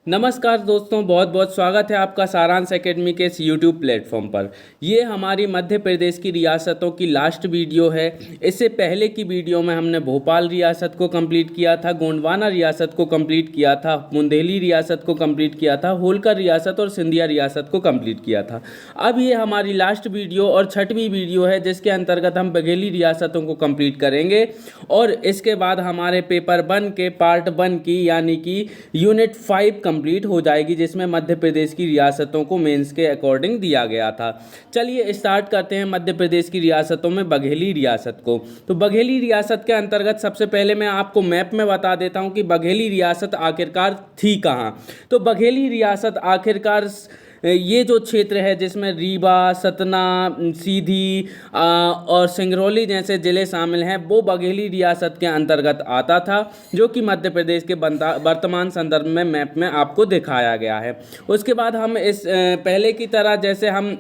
नमस्कार दोस्तों, बहुत बहुत स्वागत है आपका सारांश एकेडमी के इस यूट्यूब प्लेटफॉर्म पर। ये हमारी मध्य प्रदेश की रियासतों की लास्ट वीडियो है। इससे पहले की वीडियो में हमने भोपाल रियासत को कंप्लीट किया था, गोंडवाना रियासत को कंप्लीट किया था, बुंदेली रियासत को कंप्लीट किया था, होलकर रियासत और सिंधिया रियासत को कंप्लीट किया था। अब ये हमारी लास्ट वीडियो और छठवीं वीडियो है, जिसके अंतर्गत हम बघेली रियासतों को कंप्लीट करेंगे और इसके बाद हमारे पेपर 1 के पार्ट 1 की यानी कि यूनिट 5 कंप्लीट हो जाएगी, जिसमें मध्य प्रदेश की रियासतों को मेंस के अकॉर्डिंग दिया गया था। चलिए स्टार्ट करते हैं मध्य प्रदेश की रियासतों में बघेली रियासत को। तो बघेली रियासत के अंतर्गत सबसे पहले मैं आपको मैप में बता देता हूं कि बघेली रियासत आखिरकार थी कहां। तो बघेली रियासत आखिरकार ये जो क्षेत्र है जिसमें रीवा, सतना, सीधी और सिंगरौली जैसे ज़िले शामिल हैं, वो बघेली रियासत के अंतर्गत आता था, जो कि मध्य प्रदेश के वर्तमान संदर्भ में मैप में आपको दिखाया गया है। उसके बाद हम इस पहले की तरह जैसे हम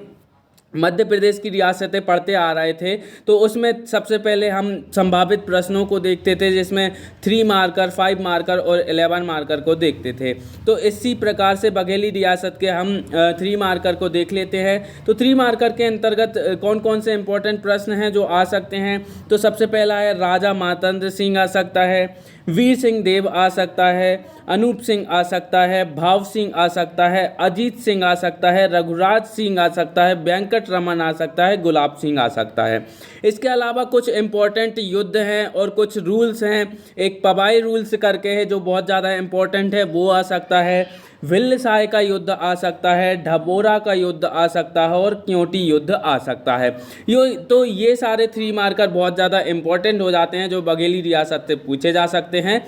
मध्य प्रदेश की रियासतें पढ़ते आ रहे थे, तो उसमें सबसे पहले हम संभावित प्रश्नों को देखते थे, जिसमें 3 मार्कर, 5 मार्कर और 11 मार्कर को देखते थे। तो इसी प्रकार से बघेली रियासत के हम 3 मार्कर को देख लेते हैं। तो 3 मार्कर के अंतर्गत कौन कौन से इंपॉर्टेंट प्रश्न हैं जो आ सकते हैं। तो सबसे पहला है राजा मातंत्र सिंह आ सकता है, वीर सिंह देव आ सकता है, अनूप सिंह आ सकता है, भाव सिंह आ सकता है, अजीत सिंह आ सकता है, रघुराज सिंह आ सकता है, वेंकट रमन आ सकता है, गुलाब सिंह आ सकता है। इसके अलावा कुछ इंपॉर्टेंट युद्ध हैं और कुछ रूल्स हैं। एक पबाई रूल्स करके है जो बहुत ज़्यादा इंपॉर्टेंट है, वो आ सकता है। विल्लसाय का युद्ध आ सकता है, ढबोरा का युद्ध आ सकता है और क्योंटी युद्ध आ सकता है। ये सारे 3 मार्कर बहुत ज़्यादा इंपॉर्टेंट हो जाते हैं, जो बघेली रियासत से पूछे जा सकते हैं।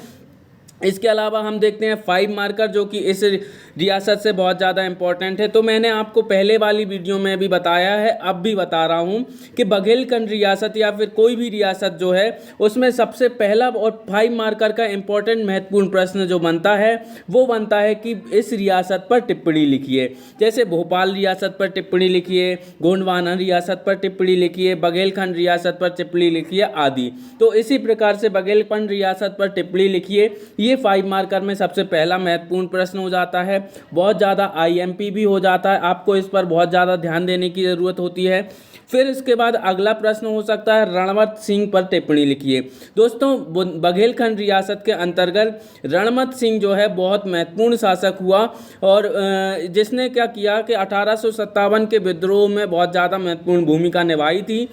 इसके अलावा हम देखते हैं 5 मार्कर, जो कि इस रियासत से बहुत ज़्यादा इंपॉर्टेंट है। तो मैंने आपको पहले वाली वीडियो में भी बताया है, अब भी बता रहा हूँ कि बघेलखंड रियासत या फिर कोई भी रियासत जो है, उसमें सबसे पहला और 5 मार्कर का इंपॉर्टेंट महत्वपूर्ण प्रश्न जो बनता है, वो बनता है कि इस रियासत पर टिप्पणी लिखिए। जैसे भोपाल रियासत पर टिप्पणी लिखिए, गोंडवाना रियासत पर टिप्पणी लिखिए, बघेलखंड रियासत पर टिप्पणी लिखिए आदि। तो इसी प्रकार से बघेलखंड रियासत पर टिप्पणी लिखिए, ये 5 मार्कर में सबसे पहला महत्वपूर्ण प्रश्न हो जाता है। बहुत ज़्यादा आईएमपी भी हो जाता है, आपको इस पर बहुत ज़्यादा ध्यान देने की ज़रूरत होती है। फिर इसके बाद अगला प्रश्न हो सकता है रणवत सिंह पर टिप्पणी लिखिए। दोस्तों, बघेलखंड रियासत के अंतर्गत रणवत सिंह जो है बहुत महत्वपूर्ण शासक हुआ और जिसने क्या किया कि 1857 के विद्रोह में बहुत ज़्यादा महत्वपूर्ण भूमिका निभाई थी,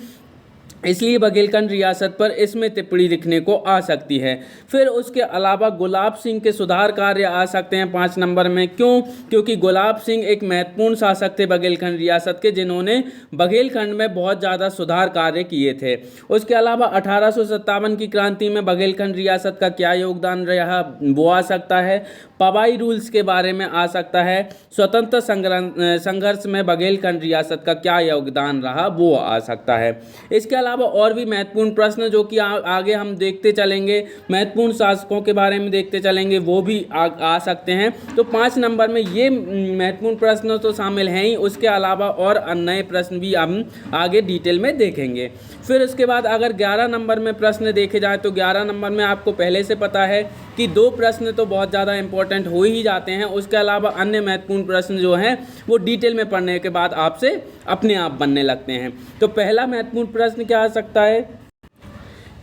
इसलिए बघेलखंड रियासत पर इसमें टिप्पणी लिखने को आ सकती है। फिर उसके अलावा गुलाब सिंह के सुधार कार्य आ सकते हैं 5 नंबर में। क्यों? क्योंकि गुलाब सिंह एक महत्वपूर्ण शासक थे बघेलखंड रियासत के, जिन्होंने बघेलखंड में बहुत ज़्यादा सुधार कार्य किए थे। उसके अलावा 1857 की क्रांति में बघेलखंड रियासत का क्या योगदान रहा, वो आ सकता है। पबाई रूल्स के बारे में आ सकता है। स्वतंत्र संघर्ष में बघेलखंड रियासत का क्या योगदान रहा, वो आ सकता है। इसके अलावा और भी महत्वपूर्ण प्रश्न जो कि आगे हम देखते चलेंगे, महत्वपूर्ण शासकों के बारे में देखते चलेंगे, वो भी आ सकते हैं। तो 5 नंबर में ये महत्वपूर्ण प्रश्न तो शामिल हैं ही, उसके अलावा और नए प्रश्न भी हम आगे डिटेल में देखेंगे। फिर उसके बाद अगर 11 नंबर में प्रश्न देखे जाए, तो 11 नंबर में आपको पहले से पता है कि 2 प्रश्न तो बहुत ज़्यादा इंपॉर्टेंट हो ही जाते हैं। उसके अलावा अन्य महत्वपूर्ण प्रश्न जो हैं वो डिटेल में पढ़ने के बाद आपसे अपने आप बनने लगते हैं। तो पहला महत्वपूर्ण प्रश्न क्या आ सकता है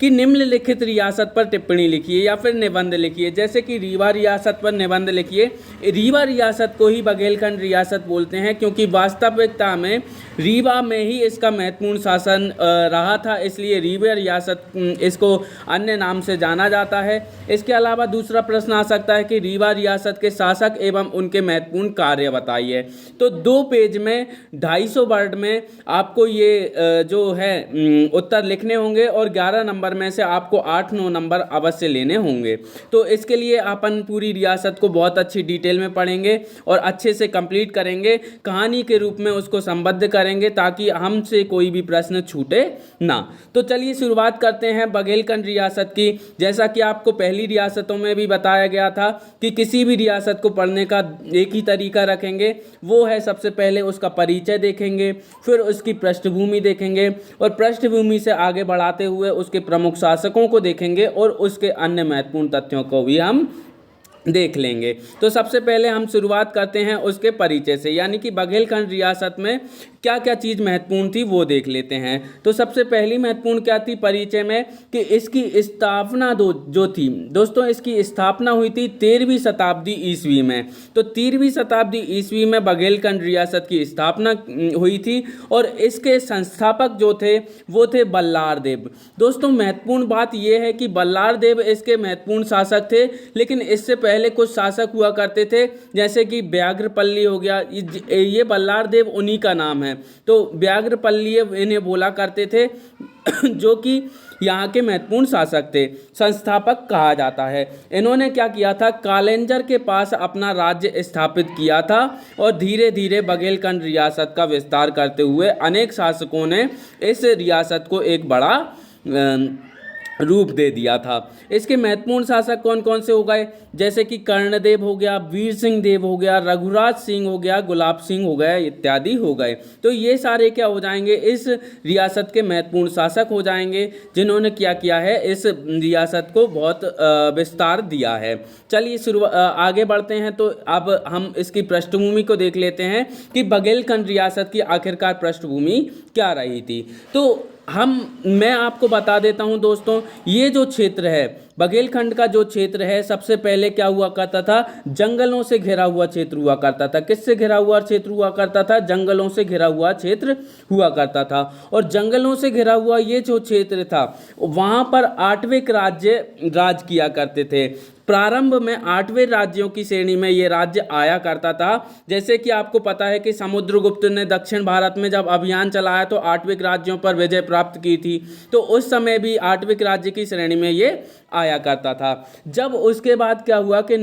कि निम्नलिखित रियासत पर टिप्पणी लिखिए या फिर निबंध लिखिए। जैसे कि रीवा रियासत पर निबंध लिखिए। रीवा रियासत को ही बघेलखंड रियासत बोलते हैं, क्योंकि वास्तविकता में रीवा में ही इसका महत्वपूर्ण शासन रहा था, इसलिए रीवा रियासत इसको अन्य नाम से जाना जाता है। इसके अलावा दूसरा प्रश्न आ सकता है कि रीवा रियासत के शासक एवं उनके महत्वपूर्ण कार्य बताइए। तो 2 पेज में 250 वर्ड में आपको ये जो है उत्तर लिखने होंगे और 11 नंबर में से आपको 8-9 नंबर अवश्य लेने होंगे। तो इसके लिए अपन पूरी रियासत को बहुत अच्छी डिटेल में पढ़ेंगे और अच्छे से कंप्लीट करेंगे, कहानी के रूप में उसको संबद्ध करेंगे, ताकि हमसे कोई भी प्रश्न छूटे ना। तो चलिए शुरुआत करते हैं बघेलखंड रियासत की। जैसा कि आपको पहली रियासतों में भी बताया गया था कि किसी भी रियासत को पढ़ने का एक ही तरीका रखेंगे, वो है सबसे पहले उसका परिचय देखेंगे, फिर उसकी पृष्ठभूमि देखेंगे और पृष्ठभूमि से आगे बढ़ाते हुए उसके प्रमुख शासकों को देखेंगे और उसके अन्य महत्वपूर्ण तथ्यों को भी हम देख लेंगे। तो सबसे पहले हम शुरुआत करते हैं उसके परिचय से, यानी कि बघेलखंड रियासत में क्या क्या चीज़ महत्वपूर्ण थी वो देख लेते हैं। तो सबसे पहली महत्वपूर्ण क्या थी परिचय में, कि इसकी स्थापना जो थी दोस्तों, इसकी स्थापना हुई थी 13वीं शताब्दी ईस्वी में। तो 13वीं शताब्दी ईस्वी में बघेलखंड रियासत की स्थापना हुई थी और इसके संस्थापक जो थे वो थे बल्लार देव। दोस्तों महत्वपूर्ण बात यह है कि बल्लार देव इसके महत्वपूर्ण शासक थे, लेकिन इससे पहले कुछ शासक हुआ करते थे, जैसे कि व्याघ्रपल्ली हो गया। ये बल्लार देव उन्हीं का नाम है। तो व्याघ्रपल्ली इन्हें बोला करते थे जो कि यहाँ के महत्वपूर्ण शासक थे, संस्थापक कहा जाता है। इन्होंने क्या किया था, कालेंजर के पास अपना राज्य स्थापित किया था और धीरे धीरे बघेलखंड रियासत का विस्तार करते हुए अनेक शासकों ने इस रियासत को एक बड़ा रूप दे दिया था। इसके महत्वपूर्ण शासक कौन कौन से हो गए, जैसे कि कर्णदेव हो गया, वीर सिंह देव हो गया, रघुराज सिंह हो गया, गुलाब सिंह हो गया, इत्यादि हो गए। तो ये सारे क्या हो जाएंगे, इस रियासत के महत्वपूर्ण शासक हो जाएंगे, जिन्होंने क्या किया है, इस रियासत को बहुत विस्तार दिया है। चलिए आगे बढ़ते हैं। तो अब हम इसकी पृष्ठभूमि को देख लेते हैं कि बघेलखंड रियासत की आखिरकार पृष्ठभूमि क्या रही थी। तो मैं आपको बता देता हूं दोस्तों, ये जो क्षेत्र है बघेलखंड का, जो क्षेत्र है, सबसे पहले क्या हुआ करता था, जंगलों से घिरा हुआ क्षेत्र हुआ करता था। किससे घिरा हुआ क्षेत्र हुआ करता था, जंगलों से घिरा हुआ क्षेत्र हुआ करता था। और जंगलों से घिरा हुआ ये जो क्षेत्र था, वहां पर 8वें राज्य राज किया करते थे। प्रारंभ में 8वें राज्यों की श्रेणी में ये राज्य आया करता था। जैसे कि आपको पता है कि समुद्रगुप्त ने दक्षिण भारत में जब अभियान चलाया तो 8वें राज्यों पर विजय प्राप्त की थी, तो उस समय भी 8वें राज्य की श्रेणी में ये आया करता था। जब उसके बाद क्या हुआ कि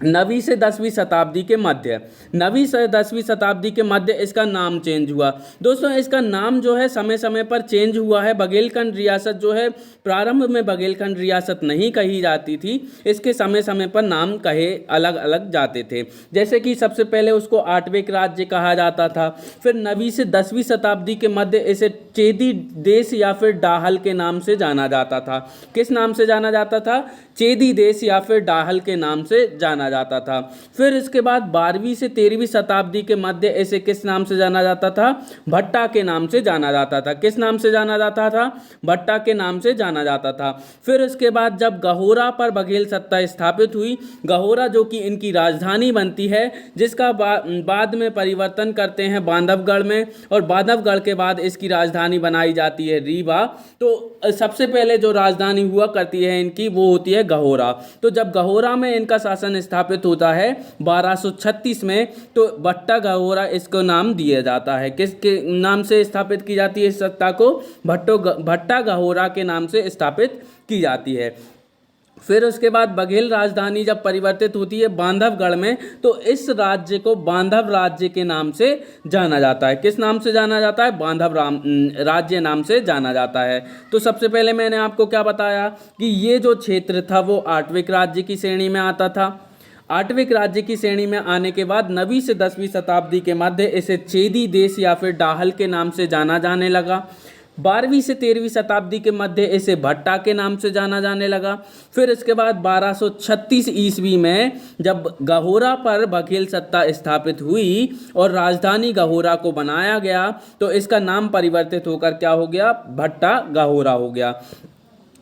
9वीं से 10वीं शताब्दी के मध्य, 9वीं से 10वीं शताब्दी के मध्य इसका नाम चेंज हुआ। दोस्तों इसका नाम जो है समय समय पर चेंज हुआ है। बघेलखंड रियासत जो है, प्रारंभ में बघेलखंड रियासत नहीं कही जाती थी, इसके समय समय पर नाम कहे अलग अलग जाते थे। जैसे कि सबसे पहले उसको 8वें राज्य कहा जाता था, फिर 9वीं से 10वीं शताब्दी के मध्य इसे चेदी देश या फिर डाहल के नाम से जाना जाता था। किस नाम से जाना जाता था, चेदी देश या फिर डाहल के नाम से जाना जाता था। फिर इसके बाद 12वीं से 13वीं शताब्दी के मध्य इसे किस नाम से जाना जाता था, भट्टा के नाम से जाना जाता था। किस नाम से जाना जाता था, भट्टा के नाम से जाना जाता था। फिर इसके बाद जब गहोरा पर बघेल सत्ता स्थापित हुई, गहोरा जो कि इनकी राजधानी बनती है, जिसका बाद में परिवर्तन करते हैं बांधवगढ़ में, और बांधवगढ़ के बाद इसकी राजधानी बनाई जाती है रीवा। तो सबसे पहले जो राजधानी हुआ करती है इनकी, वो होती है गहोरा। तो जब गहोरा में इनका शासन स्थापित होता है 1236 में, तो भट्टा गहोरा इसको नाम दिया जाता है। किसके नाम से स्थापित की जाती है इस सत्ता को, भट्टा गहोरा के नाम से स्थापित की जाती है। फिर उसके बाद बघेल राजधानी जब परिवर्तित होती है बांधवगढ़ में, तो इस राज्य को बांधव राज्य के नाम से जाना जाता है। किस नाम से जाना जाता है, बांधव राज्य नाम से जाना जाता है। तो सबसे पहले मैंने आपको क्या बताया कि ये जो क्षेत्र था वो 8वें राज्य की श्रेणी में आता था। 8वें राज्य की श्रेणी में आने के बाद 9वीं से 10वीं शताब्दी के मध्य इसे चेदी देश या फिर डाहल के नाम से जाना जाने लगा। 12वीं से 13वीं शताब्दी के मध्य इसे भट्टा के नाम से जाना जाने लगा। फिर इसके बाद 1236 ईस्वी में जब गहोरा पर बघेल सत्ता स्थापित हुई और राजधानी गहोरा को बनाया गया, तो इसका नाम परिवर्तित होकर क्या हो गया, भट्टा गहोरा हो गया।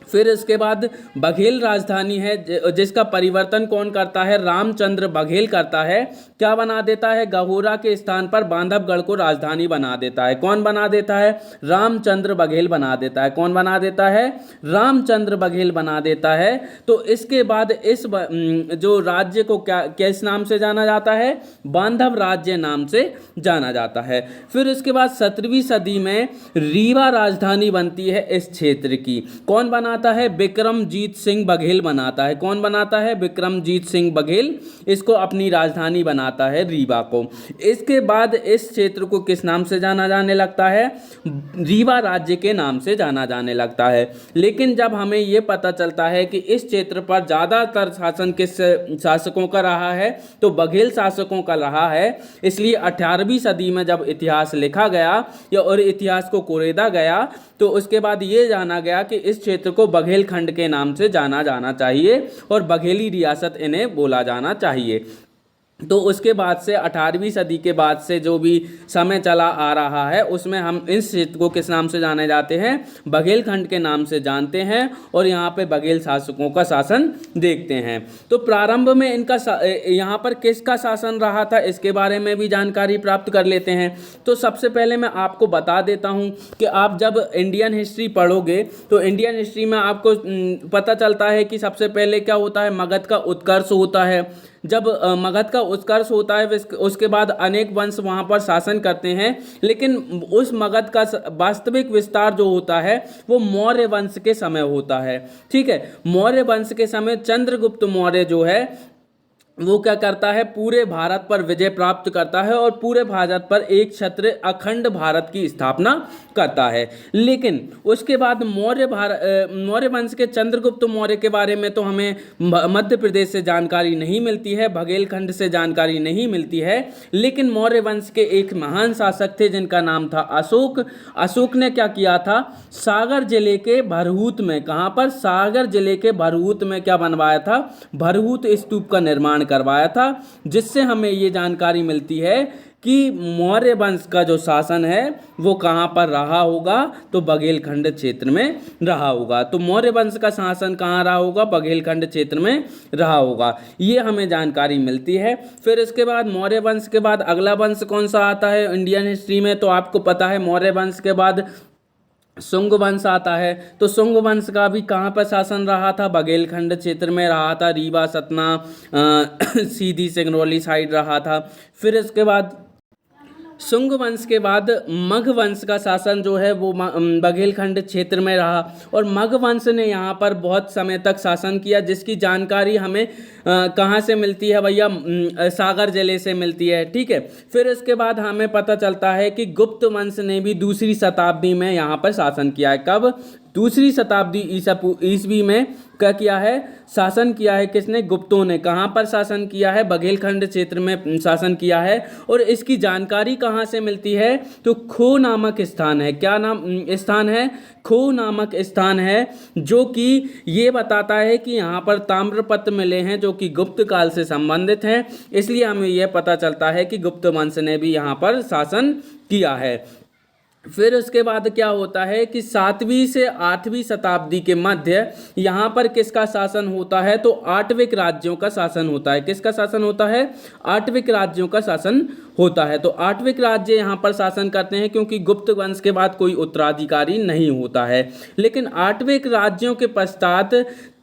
फिर इसके बाद बघेल राजधानी है, जिसका परिवर्तन कौन करता है, रामचंद्र बघेल करता है। क्या बना देता है, गहोरा के स्थान पर बांधवगढ़ को राजधानी बना देता है। कौन बना देता है, रामचंद्र बघेल बना देता है। कौन बना देता है, रामचंद्र बघेल बना देता है। तो इसके बाद इस जो राज्य को किस नाम से जाना जाता है, बांधव राज्य नाम से जाना जाता है। फिर इसके बाद 17वीं सदी में रीवा राजधानी बनती है इस क्षेत्र की। कौन बनाता है, विक्रमजीत सिंह बघेल बनाता है। कौन बनाता है, विक्रमजीत सिंह बघेल इसको अपनी राजधानी बनाता है रीवा को। इसके बाद इस क्षेत्र को किस नाम से जाना जाने लगता है, रीवा राज्य के नाम से जाना जाने लगता है। लेकिन जब हमें यह पता चलता है कि इस क्षेत्र पर ज़्यादातर शासन किस शासकों का रहा है, तो बघेल शासकों का रहा है। इसलिए 18वीं सदी में जब इतिहास लिखा गया और इतिहास को कोरेदा गया, तो उसके बाद ये जाना गया कि इस क्षेत्र को इनको बघेलखंड के नाम से जाना जाना चाहिए और बघेली रियासत इन्हें बोला जाना चाहिए। तो उसके बाद से 18वीं सदी के बाद से जो भी समय चला आ रहा है उसमें हम इस क्षेत्र को किस नाम से जाने जाते हैं, बघेलखंड के नाम से जानते हैं और यहाँ पे बघेल शासकों का शासन देखते हैं। तो प्रारंभ में इनका यहाँ पर किसका शासन रहा था इसके बारे में भी जानकारी प्राप्त कर लेते हैं। तो सबसे पहले मैं आपको बता देता हूँ कि आप जब इंडियन हिस्ट्री पढ़ोगे तो इंडियन हिस्ट्री में आपको पता चलता है कि सबसे पहले क्या होता है, मगध का उत्कर्ष होता है। जब मगध का उत्कर्ष होता है उसके बाद अनेक वंश वहाँ पर शासन करते हैं, लेकिन उस मगध का वास्तविक विस्तार जो होता है वो मौर्य वंश के समय होता है। ठीक है, मौर्य वंश के समय चंद्रगुप्त मौर्य जो है वो क्या करता है, पूरे भारत पर विजय प्राप्त करता है और पूरे भारत पर एक क्षत्रिय अखंड भारत की स्थापना करता है। लेकिन उसके बाद मौर्य वंश के चंद्रगुप्त मौर्य के बारे में तो हमें मध्य प्रदेश से जानकारी नहीं मिलती है, बघेलखंड से जानकारी नहीं मिलती है। लेकिन मौर्य वंश के एक महान शासक थे जिनका नाम था अशोक। अशोक ने क्या किया था, सागर जिले के भरहूत में, कहाँ पर, सागर जिले के भरहूत में क्या बनवाया था, भरहूत स्तूप का निर्माण करवाया था, जिससे हमें ये जानकारी मिलती है कि मौर्य वंश का जो शासन है वो कहाँ पर रहा होगा, तो बघेलखंड क्षेत्र में रहा होगा। तो मौर्य वंश का शासन कहाँ रहा होगा, बघेलखंड क्षेत्र में रहा होगा, ये हमें जानकारी मिलती है। फिर इसके बाद मौर्य वंश के बाद अगला वंश कौन सा आता है इंडियन हिस्ट्री में, तो आपको पता है मौर्य वंश के बाद शुंग वंश आता है। तो शुंग वंश का भी कहाँ पर शासन रहा था, बघेलखंड क्षेत्र में रहा था, रीवा सतना सीधी सिंगरौली साइड रहा था। फिर इसके बाद शुंग वंश के बाद मगध वंश का शासन जो है वो बघेलखंड क्षेत्र में रहा और मगध वंश ने यहाँ पर बहुत समय तक शासन किया, जिसकी जानकारी हमें कहाँ से मिलती है भैया, सागर जिले से मिलती है। ठीक है, फिर इसके बाद हमें पता चलता है कि गुप्त वंश ने भी दूसरी शताब्दी में यहाँ पर शासन किया है। कब, दूसरी शताब्दी ईस्वी में क्या किया है, शासन किया है। किसने, गुप्तों ने। कहाँ पर शासन किया है, बघेलखंड क्षेत्र में शासन किया है। और इसकी जानकारी कहाँ से मिलती है, तो खो नामक स्थान है। क्या नाम स्थान है, खो नामक स्थान है, जो कि ये बताता है कि यहाँ पर ताम्रपत्र मिले हैं जो कि गुप्त काल से संबंधित हैं। इसलिए हमें यह पता चलता है कि गुप्त वंश ने भी यहाँ पर शासन किया है। फिर उसके बाद क्या होता है कि 7वीं से 8वीं शताब्दी के मध्य यहाँ पर किसका शासन होता है, तो आठविक राज्यों का शासन होता है। किसका शासन होता है, आठविक राज्यों का शासन होता है। तो आठविक राज्य यहाँ पर शासन करते हैं क्योंकि गुप्त वंश के बाद कोई उत्तराधिकारी नहीं होता है। लेकिन आठविक राज्यों के पश्चात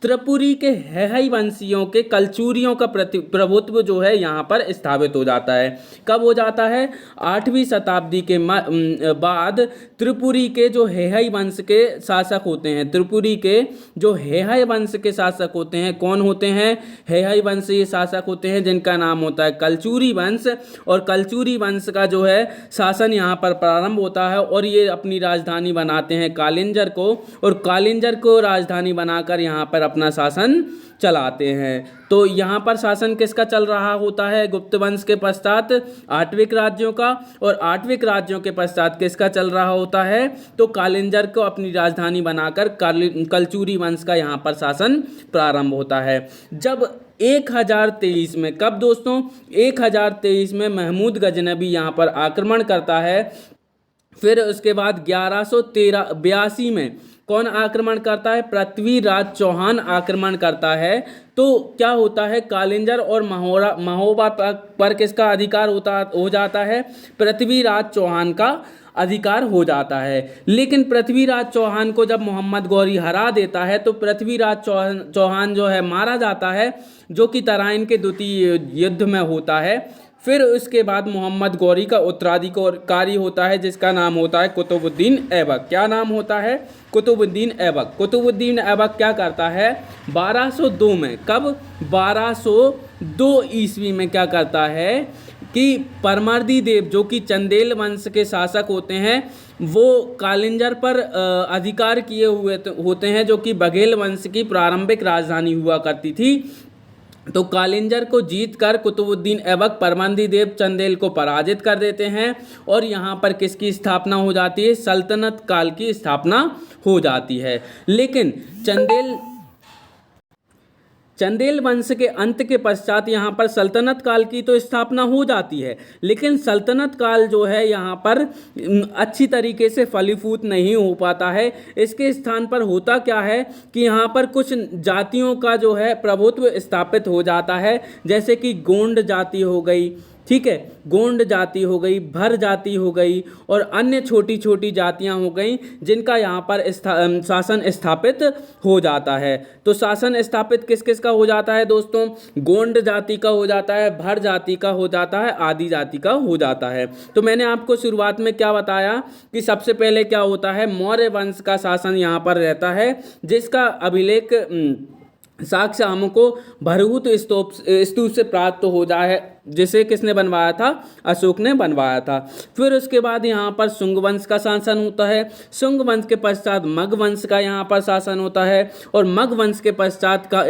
त्रिपुरी के हैहई वंशियों के कलचुरियों का प्रभुत्व जो है यहाँ पर स्थापित हो जाता है। कब हो जाता है, 8वीं शताब्दी के बाद त्रिपुरी के जो हैहई वंश के शासक होते हैं, त्रिपुरी के जो हैहई वंश के शासक होते हैं, कौन होते हैं, हैहई वंश ये शासक होते हैं जिनका नाम होता है कलचुरी वंश। और कलचुरी वंश का जो है शासन यहाँ पर प्रारंभ होता है और ये अपनी राजधानी बनाते हैं कालिंजर को, और कालिंजर को राजधानी बनाकर यहाँ पर अपना शासन चलाते हैं। तो यहाँ पर शासन किसका चल रहा होता है, गुप्त वंश के पश्चात आठविक राज्यों का, और आठविक राज्यों के पश्चात किसका चल रहा होता है, तो कालिंजर को अपनी राजधानी बनाकर कलचुरी वंश का यहाँ पर शासन प्रारंभ होता है। जब 1023 में, कब दोस्तों, 1023 में महमूद गजनबी यहाँ पर आक्रमण करता है। फिर उसके बाद 1182 में कौन आक्रमण करता है, पृथ्वीराज चौहान आक्रमण करता है। तो क्या होता है, कालिंजर और महोबा पर किसका अधिकार हो जाता है, पृथ्वीराज चौहान का अधिकार हो जाता है। लेकिन पृथ्वीराज चौहान को जब मोहम्मद गौरी हरा देता है तो पृथ्वीराज चौहान जो है मारा जाता है, जो कि तराइन के द्वितीय युद्ध में होता है। फिर उसके बाद मोहम्मद गौरी का उत्तराधिकारी होता है जिसका नाम होता है कुतुबुद्दीन ऐबक। क्या नाम होता है, कुतुबुद्दीन ऐबक। कुतुबुद्दीन ऐबक क्या करता है, 1202 में, कब, 1202 ईस्वी में क्या करता है कि परमर्दी देव जो कि चंदेल वंश के शासक होते हैं, वो कालिंजर पर अधिकार किए हुए होते हैं, जो कि बघेल वंश की प्रारंभिक राजधानी हुआ करती थी। तो कालिंजर को जीतकर कुतुबुद्दीन ऐबक परमानंद चंदेल को पराजित कर देते हैं और यहाँ पर किसकी स्थापना हो जाती है, सल्तनत काल की स्थापना हो जाती है। लेकिन चंदेल वंश के अंत के पश्चात यहाँ पर सल्तनत काल की तो स्थापना हो जाती है, लेकिन सल्तनत काल जो है यहाँ पर अच्छी तरीके से फलीभूत नहीं हो पाता है। इसके स्थान पर होता क्या है कि यहाँ पर कुछ जातियों का जो है प्रभुत्व स्थापित हो जाता है, जैसे कि गोंड जाति हो गई, ठीक है, गोंड जाति हो गई, भर जाति हो गई और अन्य छोटी छोटी जातियां हो गई जिनका यहाँ पर शासन स्थापित हो जाता है। तो शासन स्थापित किस किस का हो जाता है दोस्तों, गोंड जाति का हो जाता है, भर जाति का हो जाता है, आदि जाति का हो जाता है। तो मैंने आपको शुरुआत में क्या बताया कि सबसे पहले क्या होता है, मौर्य वंश का शासन यहाँ पर रहता है, जिसका अभिलेख साक्ष्य हमको भरहुत स्तूप से प्राप्त हो जाए, जिसे किसने बनवाया था, अशोक ने बनवाया था। फिर उसके बाद यहाँ पर शुंग वंश का शासन होता है, शुंग वंश के पश्चात मग वंश का यहाँ पर शासन होता है और मग वंश के पश्चात का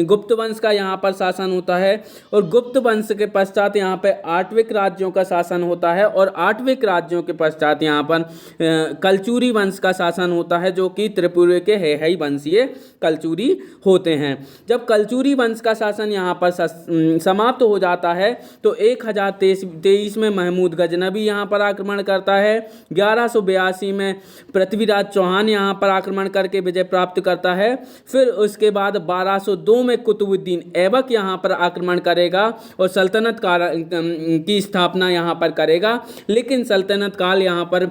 गुप्त वंश का यहाँ पर शासन होता है और गुप्त वंश के पश्चात यहाँ पे आठविक राज्यों का शासन होता है और आठविक राज्यों के पश्चात यहाँ पर कलचुरी वंश का शासन होता है, जो कि त्रिपुरा के है वंशीय कलचुरी होते हैं। जब कलचुरी वंश का शासन यहाँ पर समाप्त हो जाता है तो 1023 में महमूद गजनबी यहाँ पर आक्रमण करता है, 1182 में पृथ्वीराज चौहान यहाँ पर आक्रमण करके विजय प्राप्त करता है। फिर उसके बाद 1202 में कुतुबुद्दीन ऐबक यहाँ पर आक्रमण करेगा और सल्तनत काल की स्थापना यहाँ पर करेगा, लेकिन सल्तनत काल यहाँ पर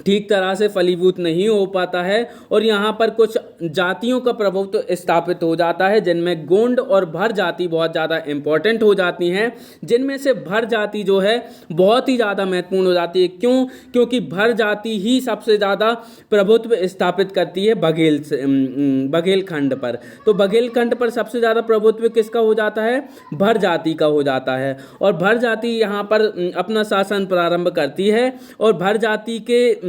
ठीक तरह से फलीभूत नहीं हो पाता है और यहाँ पर कुछ जातियों का प्रभुत्व स्थापित हो जाता है, जिनमें गोंड और भर जाति बहुत ज़्यादा इम्पोर्टेंट हो जाती हैं, जिनमें से भर जाति जो है बहुत ही ज़्यादा महत्वपूर्ण हो जाती है। क्यों? क्योंकि भर जाति ही सबसे ज़्यादा प्रभुत्व स्थापित करती है बघेलखंड पर। तो बघेलखंड पर सबसे ज़्यादा प्रभुत्व किसका हो जाता है, भर जाति का हो जाता है और भर जाति यहाँ पर अपना शासन प्रारंभ करती है और भर जाति के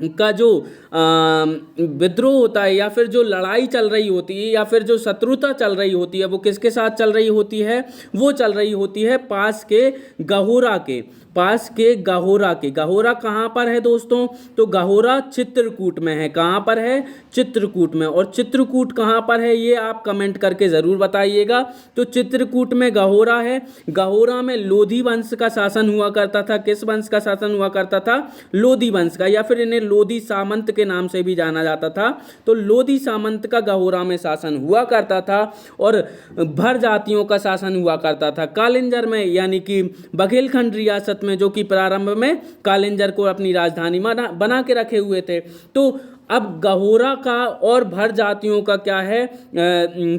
का जो विद्रोह होता है या फिर जो लड़ाई चल रही होती है या फिर जो शत्रुता चल रही होती है वो किसके साथ चल रही होती है, वो चल रही होती है पास के गहोरा के। गहोरा कहाँ पर है दोस्तों, तो गहोरा चित्रकूट में है। कहाँ पर है, चित्रकूट में। और चित्रकूट कहाँ पर है ये आप कमेंट करके ज़रूर बताइएगा। तो चित्रकूट में गहोरा है। गहोरा में लोधी वंश का शासन हुआ करता था। किस वंश का शासन हुआ करता था, लोधी वंश का, या फिर इन्हें लोधी सामंत के नाम से भी जाना जाता था। तो लोधी सामंत का गहोरा में शासन हुआ करता था और भर जातियों का शासन हुआ करता था कालिंजर में, यानी कि बघेलखंड रियासत में, जो कि प्रारंभ में कालिंजर को अपनी राजधानी बना के रखे हुए थे। तो अब गहोरा का और भर जातियों का क्या है,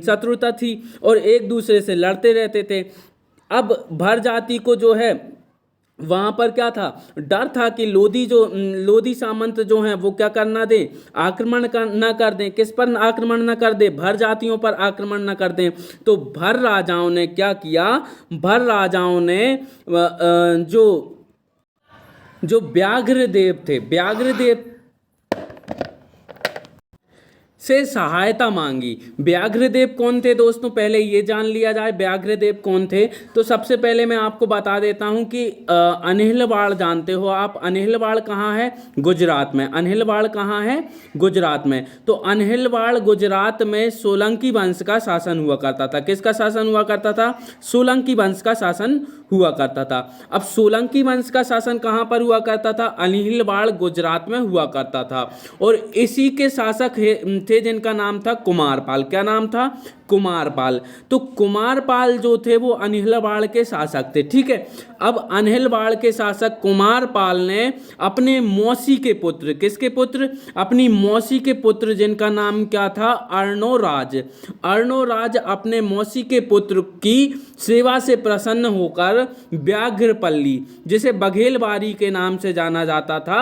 शत्रुता थी और एक दूसरे से लड़ते रहते थे। अब भर जाति को जो है वहाँ पर क्या था, डर था कि लोधी सामंत जो हैं वो क्या करना दें, आक्रमण न कर दें। किस पर आक्रमण न कर दें, भर जातियों पर आक्रमण न कर दें। तो भर राजाओं ने क्या किया, भर राजाओं ने जो व्याघ्रदेव थे, व्याघ्रदेव से सहायता मांगी। व्याघ्रदेव कौन थे दोस्तों, पहले ये जान लिया जाए व्याघ्रदेव कौन थे। तो सबसे पहले मैं आपको बता देता हूं कि अनिलवाड़ जानते हो आप, अनिलवाड़ कहाँ है, गुजरात में। अनिलवाड़ कहाँ है, गुजरात में। तो अनिलवाड़ गुजरात में सोलंकी वंश का शासन हुआ करता था। किसका शासन हुआ करता था, सोलंकी वंश का शासन हुआ करता था। अब सोलंकी वंश का शासन कहाँ पर हुआ करता था, अनिलवाड़ गुजरात में हुआ करता था और इसी के शासक थे जिनका नाम था कुमारपाल। क्या नाम था, कुमारपाल। तो कुमारपाल जो थे वो अनिलवाड़ के शासक थे, ठीक है। अब अनिलवाड़ के शासक कुमारपाल ने अपने मौसी के पुत्र, किसके पुत्र, अपनी मौसी के पुत्र जिनका नाम क्या था, अर्णोराज। अर्णोराज अपने मौसी के पुत्र की सेवा से प्रसन्न होकर व्याघ्रपल्ली, जिसे बघेलबारी के नाम से जाना जाता था,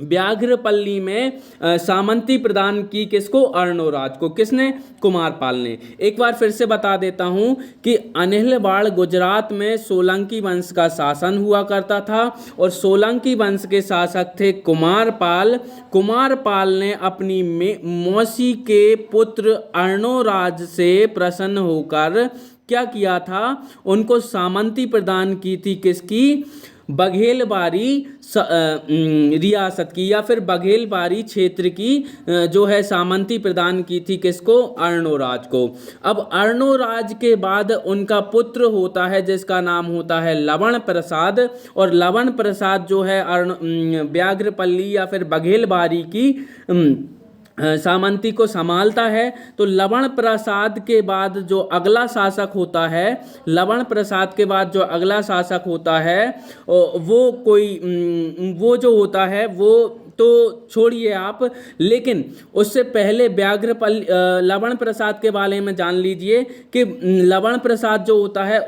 व्याघ्रपल्ली में सामंती प्रदान की किसको? अर्णोराज को। किसने? कुमारपाल ने। एक बार फिर से बता देता हूं कि अनिलवाड़ गुजरात में सोलंकी वंश का शासन हुआ करता था और सोलंकी वंश के शासक थे कुमारपाल। कुमारपाल ने अपनी मौसी के पुत्र अर्णोराज से प्रसन्न होकर क्या किया था? उनको सामंती प्रदान की थी। किसकी? बघेलबारी रियासत की, या फिर बघेलबारी क्षेत्र की जो है सामंती प्रदान की थी। किसको? अर्णोराज को। अब अर्णोराज के बाद उनका पुत्र होता है जिसका नाम होता है लवण प्रसाद, और लवण प्रसाद जो है व्याघ्रपल्ली या फिर बघेलबारी की सामंती को संभालता है। तो लवण प्रसाद के बाद जो अगला शासक होता है, लवण प्रसाद के बाद जो अगला शासक होता है वो जो होता है वो तो छोड़िए आप, लेकिन उससे पहले लवण प्रसाद के बारे में जान लीजिए कि लवण प्रसाद जो होता है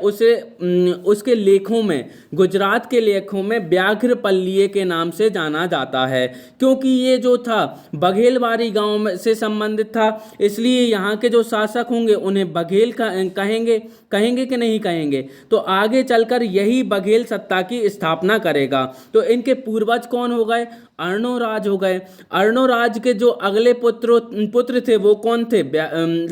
उसके लेखों में, गुजरात के लेखों में व्याघ्रपल्ली के नाम से जाना जाता है, क्योंकि ये जो था बघेलबारी गांव से संबंधित था, इसलिए यहाँ के जो शासक होंगे उन्हें बघेल कहेंगे कि नहीं कहेंगे। तो आगे चलकर यही बघेल सत्ता की स्थापना करेगा। तो इनके पूर्वज कौन हो गए? अर्णोराज हो गए। अर्णोराज के जो अगले पुत्र थे वो कौन थे?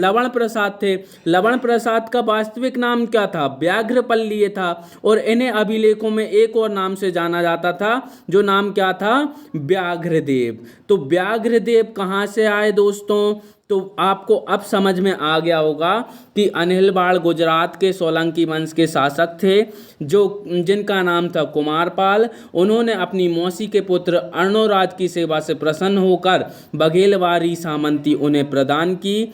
लवण प्रसाद थे। लवण प्रसाद का वास्तविक नाम क्या था? व्याघ्रपल्ली था। और इन्हें अभिलेखों में एक और नाम से जाना जाता था, जो नाम क्या था? व्याघ्रदेव। तो व्याघ्रदेव कहाँ से आए दोस्तों? तो आपको अब समझ में आ गया होगा कि अनिलवाड़ गुजरात के सोलंकी वंश के शासक थे जिनका नाम था कुमारपाल। उन्होंने अपनी मौसी के पुत्र अर्णोराज की सेवा से प्रसन्न होकर बघेलबारी सामंती उन्हें प्रदान की,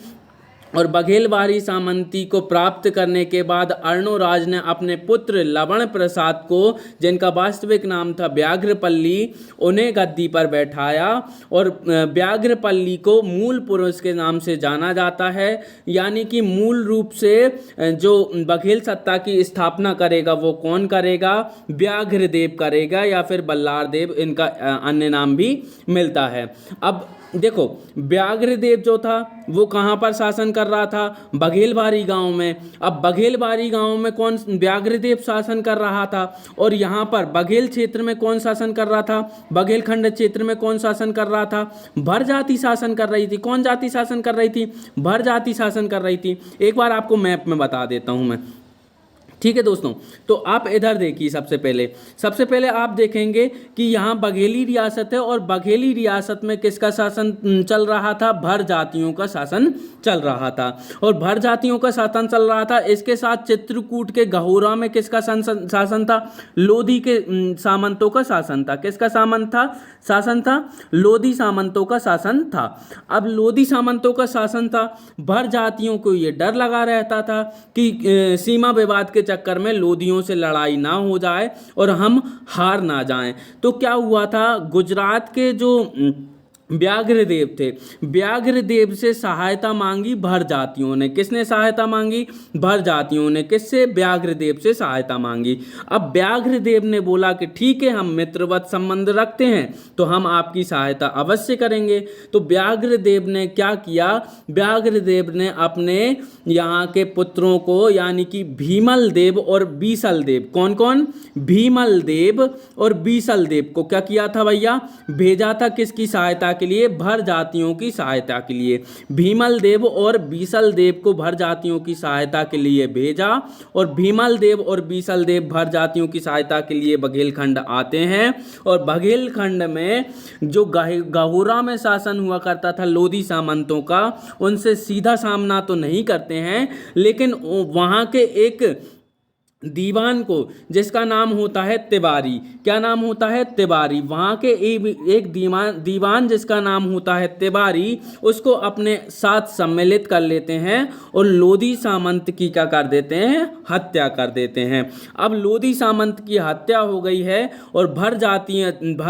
और बघेलबारी सामंती को प्राप्त करने के बाद अर्णोराज ने अपने पुत्र लवण प्रसाद को, जिनका वास्तविक नाम था व्याघ्रपल्ली, उन्हें गद्दी पर बैठाया। और व्याघ्रपल्ली को मूल पुरुष के नाम से जाना जाता है, यानी कि मूल रूप से जो बघेल सत्ता की स्थापना करेगा वो कौन करेगा? व्याघ्रदेव करेगा, या फिर बल्लारदेव इनका अन्य नाम भी मिलता है। अब देखो, व्याघ्रदेव जो था वो कहाँ पर शासन कर रहा था? बघेलबारी गांव में। अब बघेलबारी गांव में कौन? व्याघ्रदेव शासन कर रहा था। और यहाँ पर बघेल क्षेत्र में कौन शासन कर रहा था? बघेलखंड क्षेत्र में कौन शासन कर रहा था? भर जाति शासन कर रही थी। कौन जाति शासन कर रही थी? भर जाति शासन कर रही थी। एक बार आपको मैप में बता देता हूँ मैं, ठीक है दोस्तों। तो आप इधर देखिए, सबसे पहले आप देखेंगे कि यहाँ बघेली रियासत है, और बघेली रियासत में किसका शासन चल रहा था? भर जातियों का शासन चल रहा था। और भर जातियों का शासन चल रहा था, इसके साथ चित्रकूट के गहोरा में किसका शासन था? लोधी के सामंतों का शासन था। किसका शासन था? लोधी सामंतों का शासन था। अब लोधी सामंतों का शासन था, भर जातियों को ये डर लगा रहता था कि सीमा विवाद के चक्कर में लोधियों से लड़ाई ना हो जाए और हम हार ना जाएं। तो क्या हुआ था? गुजरात के जो व्याघ्रदेव थे, व्याघ्रदेव से सहायता मांगी भर जातियों ने। किसने सहायता मांगी? भर जातियों ने। किससे? व्याघ्रदेव से सहायता मांगी। अब व्याघ्रदेव ने बोला कि ठीक है, हम मित्रवत संबंध रखते हैं तो हम आपकी सहायता अवश्य करेंगे। तो व्याघ्रदेव ने क्या किया? व्याघ्रदेव ने अपने यहाँ के पुत्रों को, यानी कि भीमल देव और बीसल देव, कौन कौन? भीमल देव और बीसल देव को क्या किया था भैया? भेजा था किसकी सहायता के लिए? भर जातियों की सहायता के लिए। भीमल देव और बीसल देव को भर जातियों की सहायता के लिए भेजा, और भीमल देव और बीसल देव भर जातियों की सहायता के लिए बघेलखंड आते हैं। और बघेलखंड में जो गहोरा में शासन हुआ करता था लोधी सामंतों का, उनसे सीधा सामना तो नहीं करते हैं, लेकिन वहाँ के एक दीवान को, जिसका नाम होता है तिवारी। क्या नाम होता है? तिवारी। वहाँ के एक दीवान जिसका नाम होता है तिवारी, उसको अपने साथ सम्मिलित कर लेते हैं और लोधी सामंत की क्या कर देते हैं? हत्या कर देते हैं। अब लोधी सामंत की हत्या हो गई है और भर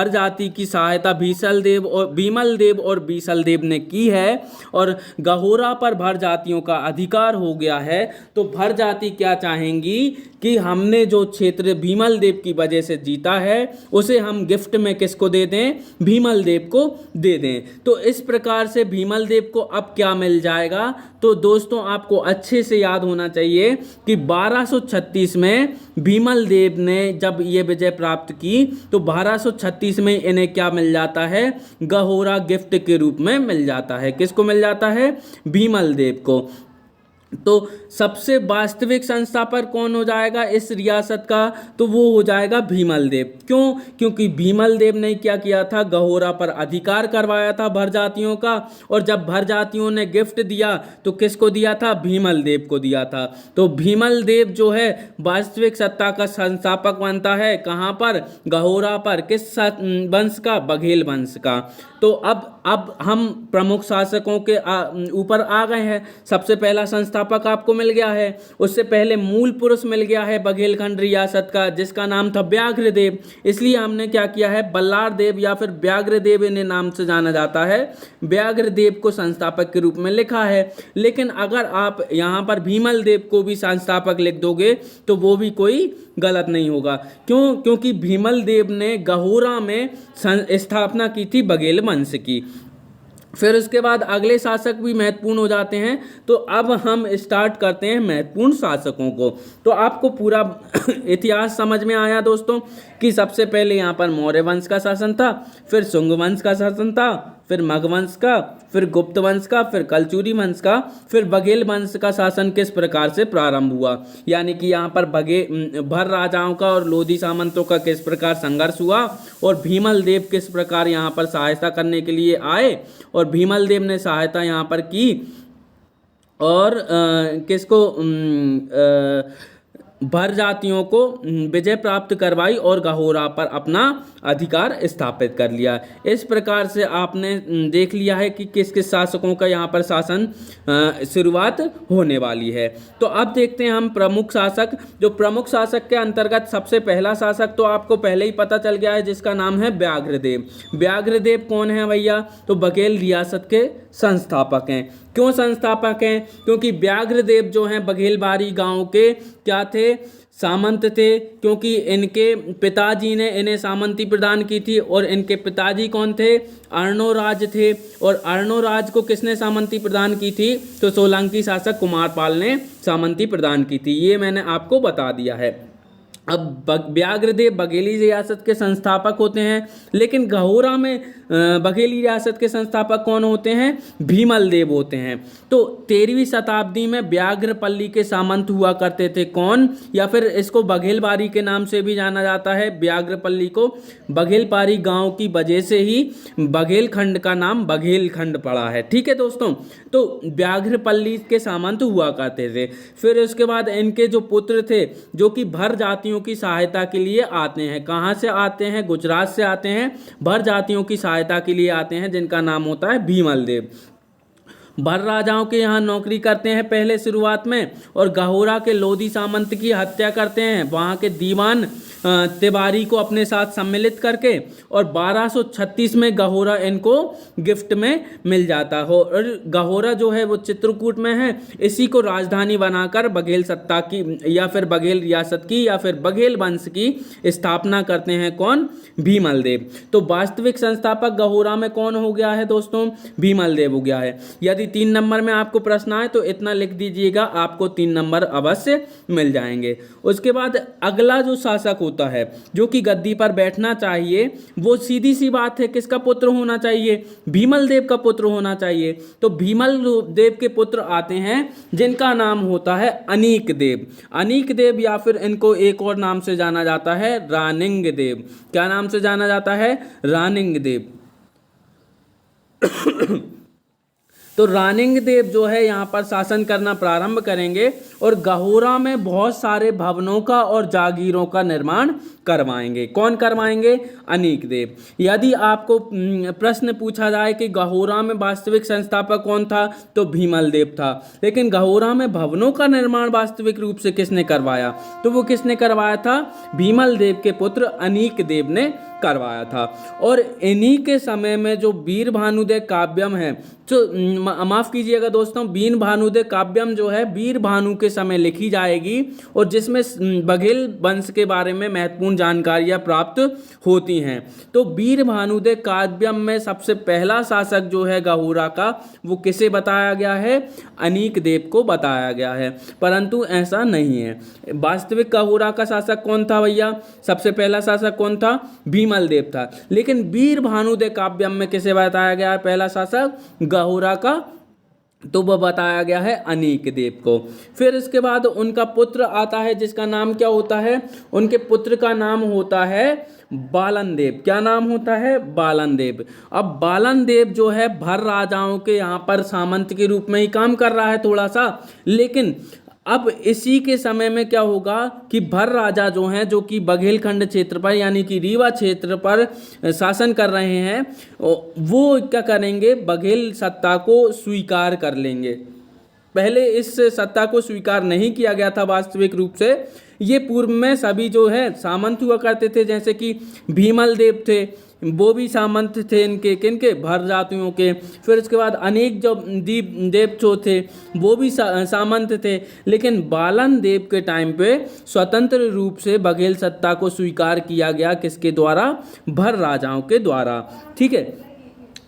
जाति की सहायता भीमल देव और बीसल देव ने की है, और गहोरा पर भर जातियों का अधिकार हो गया है। तो भर जाति क्या चाहेंगी कि हमने जो क्षेत्र भीमल देव की वजह से जीता है उसे हम गिफ्ट में किसको दे दें, भीमल देव को दे दें। तो इस प्रकार से भीमल देव को अब क्या मिल जाएगा, तो दोस्तों आपको अच्छे से याद होना चाहिए कि 1236 में भीमल देव ने जब ये विजय प्राप्त की तो 1236 में इन्हें क्या मिल जाता है, गहोरा गिफ्ट के रूप में मिल जाता है। किसको मिल जाता है, भीमल देव को। तो सबसे वास्तविक संस्थापक कौन हो जाएगा इस रियासत का, तो वो हो जाएगा भीमल देव। क्यों, क्योंकि भीमल देव ने क्या किया था, गहोरा पर अधिकार करवाया था भर जातियों का, और जब भर जातियों ने गिफ्ट दिया तो किसको दिया था, भीमल देव को दिया था। तो भीमल देव जो है वास्तविक सत्ता का संस्थापक बनता है, कहाँ पर, गहोरा पर। किस वंश का, बघेल वंश का। तो अब हम प्रमुख शासकों के ऊपर आ गए हैं। सबसे पहला संस्थापक आपको मिल गया है, उससे पहले मूल पुरुष मिल गया है बघेलखंड रियासत का, जिसका नाम था व्याघ्रदेव। इसलिए हमने क्या किया है, बल्लार देव या फिर व्याघ्रदेव इन्हें नाम से जाना जाता है, व्याघ्रदेव को संस्थापक के रूप में लिखा है। लेकिन अगर आप यहाँ पर भीमल देव को भी संस्थापक लिख दोगे तो वो भी कोई गलत नहीं होगा। क्यों, क्योंकि भीमल देव ने गहोरा में स्थापना की थी बघेल वंश की। फिर उसके बाद अगले शासक भी महत्वपूर्ण हो जाते हैं। तो अब हम स्टार्ट करते हैं महत्वपूर्ण शासकों को। तो आपको पूरा इतिहास समझ में आया दोस्तों कि सबसे पहले यहाँ पर मौर्य वंश का शासन था, फिर शुंग वंश का शासन था, फिर मग वंश का, फिर गुप्त वंश का, फिर कलचुरी वंश का, फिर बघेल वंश का शासन किस प्रकार से प्रारंभ हुआ। यानी कि यहाँ पर भर राजाओं का और लोधी सामंतों का किस प्रकार संघर्ष हुआ, और भीमल देव किस प्रकार यहाँ पर सहायता करने के लिए आए, और भीमल देव ने सहायता यहाँ पर की, और किसको, भर जातियों को विजय प्राप्त करवाई और गहोरा पर अपना अधिकार स्थापित कर लिया। इस प्रकार से आपने देख लिया है कि किस किस शासकों का यहाँ पर शासन शुरुआत होने वाली है। तो अब देखते हैं हम प्रमुख शासक। जो प्रमुख शासक के अंतर्गत सबसे पहला शासक तो आपको पहले ही पता चल गया है, जिसका नाम है व्याघ्रदेव। व्याघ्रदेव कौन है भैया, तो बघेल रियासत के संस्थापक हैं। क्यों संस्थापक हैं, क्योंकि व्याघ्रदेव जो हैं बघेलबारी गांव के क्या थे, सामंत थे। क्योंकि इनके पिताजी ने इन्हें सामंती प्रदान की थी, और इनके पिताजी कौन थे, अर्णोराज थे। और अर्णोराज को किसने सामंती प्रदान की थी, तो सोलंकी शासक कुमारपाल ने सामंती प्रदान की थी। ये मैंने आपको बता दिया है। अब व्याघ्रदेव बघेली रियासत के संस्थापक होते हैं, लेकिन गहोरा में बघेली रियासत के संस्थापक कौन होते हैं, भीमल देव होते हैं। तो 13वीं शताब्दी में व्याघ्रपल्ली के सामंत हुआ करते थे कौन, या फिर इसको बघेलबारी के नाम से भी जाना जाता है। व्याघ्रपल्ली को बघेलबारी गांव की वजह से ही बघेलखंड का नाम बघेलखंड पड़ा है। ठीक है दोस्तों, तो व्याघ्रपल्ली के सामंत हुआ करते थे। फिर उसके बाद इनके जो पुत्र थे, जो कि भर जातियों की सहायता के लिए आते हैं। कहाँ से आते हैं, गुजरात से आते हैं। भर जातियों की सहायता के लिए आते हैं, जिनका नाम होता है भीमल देव। भर राजाओं के यहाँ नौकरी करते हैं पहले शुरुआत में, और गहोरा के लोधी सामंत की हत्या करते हैं, वहाँ के दीवान तिवारी को अपने साथ सम्मिलित करके। और 1236 में गहोरा इनको गिफ्ट में मिल जाता हो। और गहोरा जो है वो चित्रकूट में है। इसी को राजधानी बनाकर बघेल सत्ता की या फिर बघेल रियासत की या फिर बघेल वंश की स्थापना करते हैं कौन, भीमल देव। तो वास्तविक संस्थापक गहोरा में कौन हो गया है दोस्तों, भीमल देव हो गया है। यदि 3 नंबर में आपको प्रश्न आए तो इतना लिख दीजिएगा, आपको 3 नंबर अवश्य मिल जाएंगे। उसके बाद अगला जो शासक होता है जो कि गद्दी पर बैठना चाहिए, वो सीधी सी बात है किसका पुत्र होना चाहिए, भीमल देव का पुत्र होना चाहिए। तो भीमल देव के पुत्र आते हैं जिनका नाम होता है अनीक देव। अनीक देव या फिर इनको एक और नाम से जाना जाता है रानिंग देव। क्या नाम से जाना जाता है, रानिंग देव। तो रानिंग देव जो है यहाँ पर शासन करना प्रारंभ करेंगे और गहोरा में बहुत सारे भवनों का और जागीरों का निर्माण करवाएंगे। कौन करवाएंगे, अनीक देव। यदि आपको प्रश्न पूछा जाए कि गहोरा में वास्तविक संस्थापक कौन था, तो भीमल देव था। लेकिन गहोरा में भवनों का निर्माण वास्तविक रूप से किसने करवाया, तो वो किसने करवाया था, भीमल देव के पुत्र अनीक देव ने करवाया था। और इन्हीं के समय में जो वीर भानुदय काव्यम है, जो माफ कीजिएगा दोस्तों, वीर भानुदय काव्यम जो है वीर भानु के के समय लिखी जाएगी और जिसमें बघेल वंश के बारे में महत्वपूर्ण जानकारियां प्राप्त होती हैं। तो वीर भानुदेव काव्यम में सबसे पहला शासक जो है गहुरा का, वो किसे बताया गया है? अनीक देव को बताया गया है, परंतु ऐसा नहीं है। वास्तविक गहुरा का शासक कौन था भैया? सबसे पहला शासक कौन था? भीमल देव था। लेकिन वीर भानुदेव काव्यम में किसे बताया गया है पहला शासक? गहुरा का, तो वह बताया गया है अनीक देव को। फिर इसके बाद उनका पुत्र आता है जिसका नाम क्या होता है? उनके पुत्र का नाम होता है बालन देव। क्या नाम होता है? बालन देव। अब बालन देव जो है भर राजाओं के यहाँ पर सामंत के रूप में ही काम कर रहा है थोड़ा सा, लेकिन अब इसी के समय में क्या होगा कि भर राजा जो हैं, जो कि बघेलखंड क्षेत्र पर यानी कि रीवा क्षेत्र पर शासन कर रहे हैं, वो क्या करेंगे? बघेल सत्ता को स्वीकार कर लेंगे। पहले इस सत्ता को स्वीकार नहीं किया गया था वास्तविक रूप से। ये पूर्व में सभी जो है सामंत हुआ करते थे, जैसे कि भीमल देव थे, वो भी सामंत थे इनके, किनके? भर जातियों के। फिर उसके बाद अनेक जो देव जो थे वो भी सामंत थे, लेकिन बालन देव के टाइम पे स्वतंत्र रूप से बघेल सत्ता को स्वीकार किया गया। किसके द्वारा? भर राजाओं के द्वारा। ठीक है।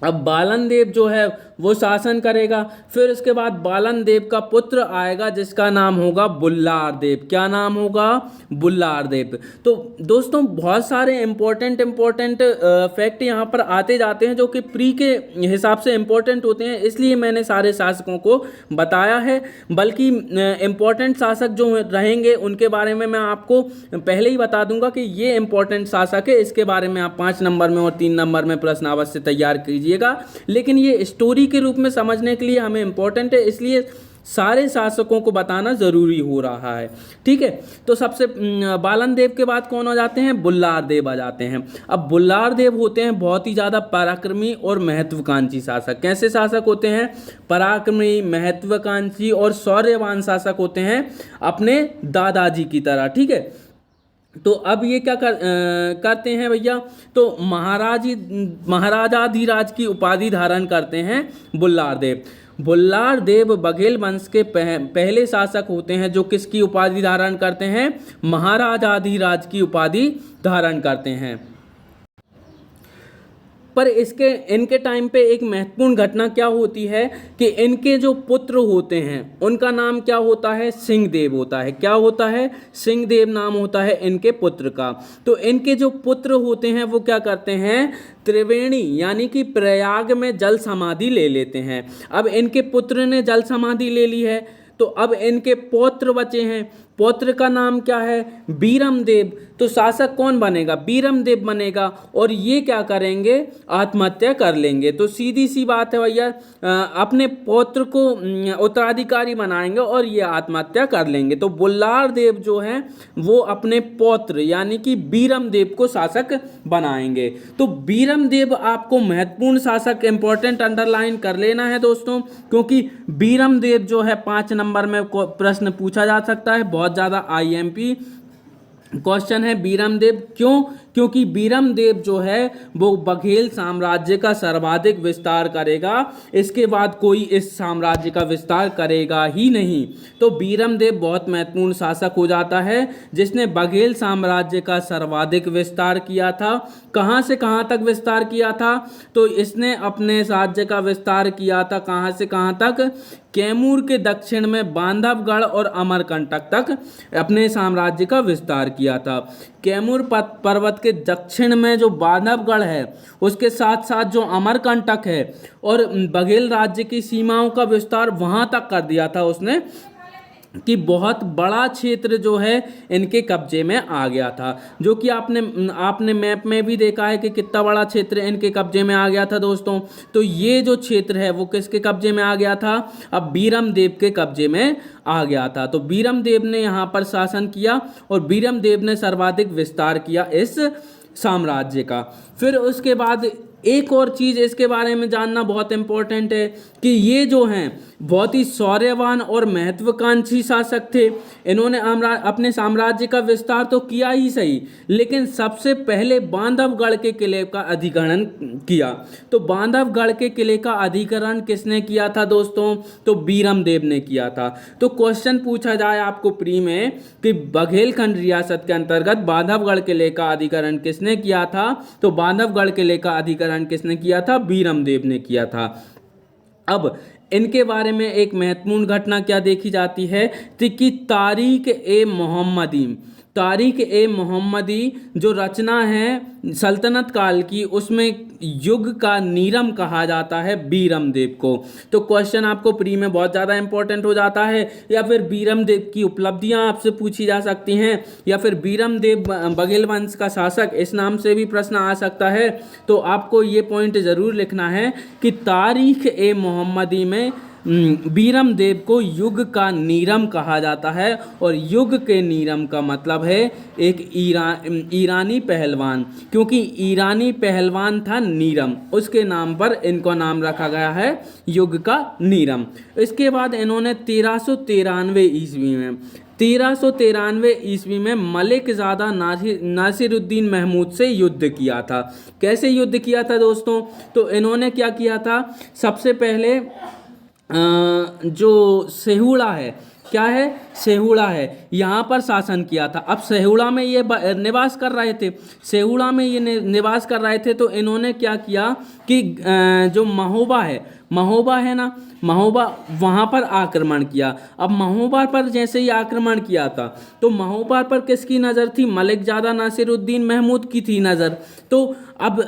अब बालन देव जो है वो शासन करेगा। फिर उसके बाद बालन देव का पुत्र आएगा जिसका नाम होगा बुल्लार देव। क्या नाम होगा? बुल्लार देव। तो दोस्तों बहुत सारे इम्पोर्टेंट फैक्ट यहाँ पर आते जाते हैं जो कि प्री के हिसाब से इम्पोर्टेंट होते हैं, इसलिए मैंने सारे शासकों को बताया है। बल्कि इम्पोर्टेंट शासक जो रहेंगे उनके बारे में मैं आपको पहले ही बता दूंगा कि ये इम्पोर्टेंट शासक है, इसके बारे में आप 5 नंबर में और 3 नंबर में प्रश्न अवश्य तैयार कीजिए। लेकिन ये स्टोरी के रूप में समझने के लिए हमें इंपॉर्टेंट है, इसलिए सारे शासकों को बताना जरूरी हो रहा है। ठीक है। तो सबसे बालन देव के बाद कौन आ जाते हैं? बुल्लार देव आ जाते हैं। अब बुल्लार देव होते हैं बहुत ही ज़्यादा पराक्रमी और महत्वाकांक्षी शासक। कैसे शासक होते हैं? पराक्रमी, महत्वाकांक्षी और शौर्यवान शासक होते हैं अपने दादाजी की तरह। ठीक है। तो अब ये क्या करते हैं भैया? तो महाराजाधिराज की उपाधि धारण करते हैं बुल्लार देव। बुल्लार देव बघेल वंश के पहले शासक होते हैं जो किसकी उपाधि धारण करते हैं? महाराजाधिराज की उपाधि धारण करते हैं। पर इनके टाइम पे एक महत्वपूर्ण घटना क्या होती है कि इनके जो पुत्र होते हैं उनका नाम क्या होता है? सिंहदेव होता है। क्या होता है? सिंहदेव नाम होता है इनके पुत्र का। तो इनके जो पुत्र होते हैं वो क्या करते हैं? त्रिवेणी यानी कि प्रयाग में जल समाधि ले लेते हैं। अब इनके पुत्र ने जल समाधि ले ली है, तो अब इनके पौत्र बचे हैं। पौत्र का नाम क्या है? बीरम देव। तो शासक कौन बनेगा? बीरम देव बनेगा। और ये क्या करेंगे? आत्महत्या कर लेंगे। तो सीधी सी बात है भैया, अपने पौत्र को उत्तराधिकारी बनाएंगे और ये आत्महत्या कर लेंगे। तो बुल्लार देव जो है वो अपने पौत्र यानी कि बीरम देव को शासक बनाएंगे। तो बीरम देव आपको महत्वपूर्ण शासक इंपॉर्टेंट अंडरलाइन कर लेना है दोस्तों, क्योंकि बीरम देव जो है 5 नंबर में प्रश्न पूछा जा सकता है। बहुत ज़्यादा IMP क्वेश्चन है बीरम देव। क्यों? क्योंकि बीरम देव जो है वो बघेल साम्राज्य का सर्वाधिक विस्तार करेगा, इसके बाद कोई इस साम्राज्य का विस्तार करेगा ही नहीं। तो बीरम देव बहुत महत्वपूर्ण शासक हो जाता है जिसने बघेल साम्राज्य का सर्वाधिक विस्तार किया था। कहाँ से कहाँ तक विस्तार किया था? तो इसने अपने राज्य का विस्तार किया था कहाँ से कहाँ तक? कैमूर के दक्षिण में बांधवगढ़ और अमरकंटक तक अपने साम्राज्य का विस्तार किया था। कैमूर पर्वत के दक्षिण में जो बांधवगढ़ है, उसके साथ साथ जो अमरकंटक है और बघेल राज्य की सीमाओं का विस्तार वहाँ तक कर दिया था उसने, कि बहुत बड़ा क्षेत्र जो है इनके कब्जे में आ गया था। जो कि आपने मैप में भी देखा है कि कितना बड़ा क्षेत्र इनके कब्जे में आ गया था दोस्तों। तो ये जो क्षेत्र है वो किसके कब्जे में आ गया था? अब बीरम देव के कब्जे में आ गया था। तो बीरम देव ने यहाँ पर शासन किया और बीरम देव ने सर्वाधिक विस्तार किया इस साम्राज्य का। फिर उसके बाद एक और चीज़ इसके बारे में जानना बहुत इम्पोर्टेंट है कि ये जो हैं बहुत ही शौर्यवान और महत्वाकांक्षी शासक थे। इन्होंने अपने साम्राज्य का विस्तार तो किया ही सही, लेकिन सबसे पहले बांधवगढ़ के किले का अधिग्रहण किया। तो बांधवगढ़ के किले का अधिग्रहण किसने किया था दोस्तों? तो बीरमदेव ने किया था। तो क्वेश्चन पूछा जाए आपको प्री में कि बघेलखंड रियासत के अंतर्गत बांधवगढ़ किले का अधिग्रहण किसने किया था? तो बांधवगढ़ किले का अधिग्रहण किसने किया था? बीरमदेव ने किया था। अब इनके बारे में एक महत्वपूर्ण घटना क्या देखी जाती है कि तारीख ए मोहम्मदी जो रचना है सल्तनत काल की, उसमें युग का नीरम कहा जाता है बीरमदेव को। तो क्वेश्चन आपको प्री में बहुत ज़्यादा इंपॉर्टेंट हो जाता है, या फिर बीरमदेव की उपलब्धियां आपसे पूछी जा सकती हैं, या फिर बीरमदेव बघेल वंश का शासक, इस नाम से भी प्रश्न आ सकता है। तो आपको ये पॉइंट ज़रूर लिखना है कि तारीख ए मोहम्मदी में बीरमदेव को युग का नीरम कहा जाता है, और युग के नीरम का मतलब है एक ईरानी पहलवान, क्योंकि ईरानी पहलवान था नीरम, उसके नाम पर इनको नाम रखा गया है युग का नीरम। इसके बाद इन्होंने 1393 ईस्वी में मलिक ज़ादा नासिरुद्दीन महमूद से युद्ध किया था। कैसे युद्ध किया था दोस्तों? तो इन्होंने क्या किया था? सबसे पहले जो सेहुड़ा है, क्या है? सेहुड़ा है, यहाँ पर शासन किया था। अब सेहुड़ा में ये निवास कर रहे थे, सेहुड़ा में ये निवास कर रहे थे। तो इन्होंने क्या किया कि जो महोबा है ना, महोबा, वहाँ पर आक्रमण किया। अब महोबा पर जैसे ही आक्रमण किया था, तो महोबा पर किसकी नज़र थी? मलिक ज़ादा नासिरुद्दीन महमूद की थी नज़र। तो अब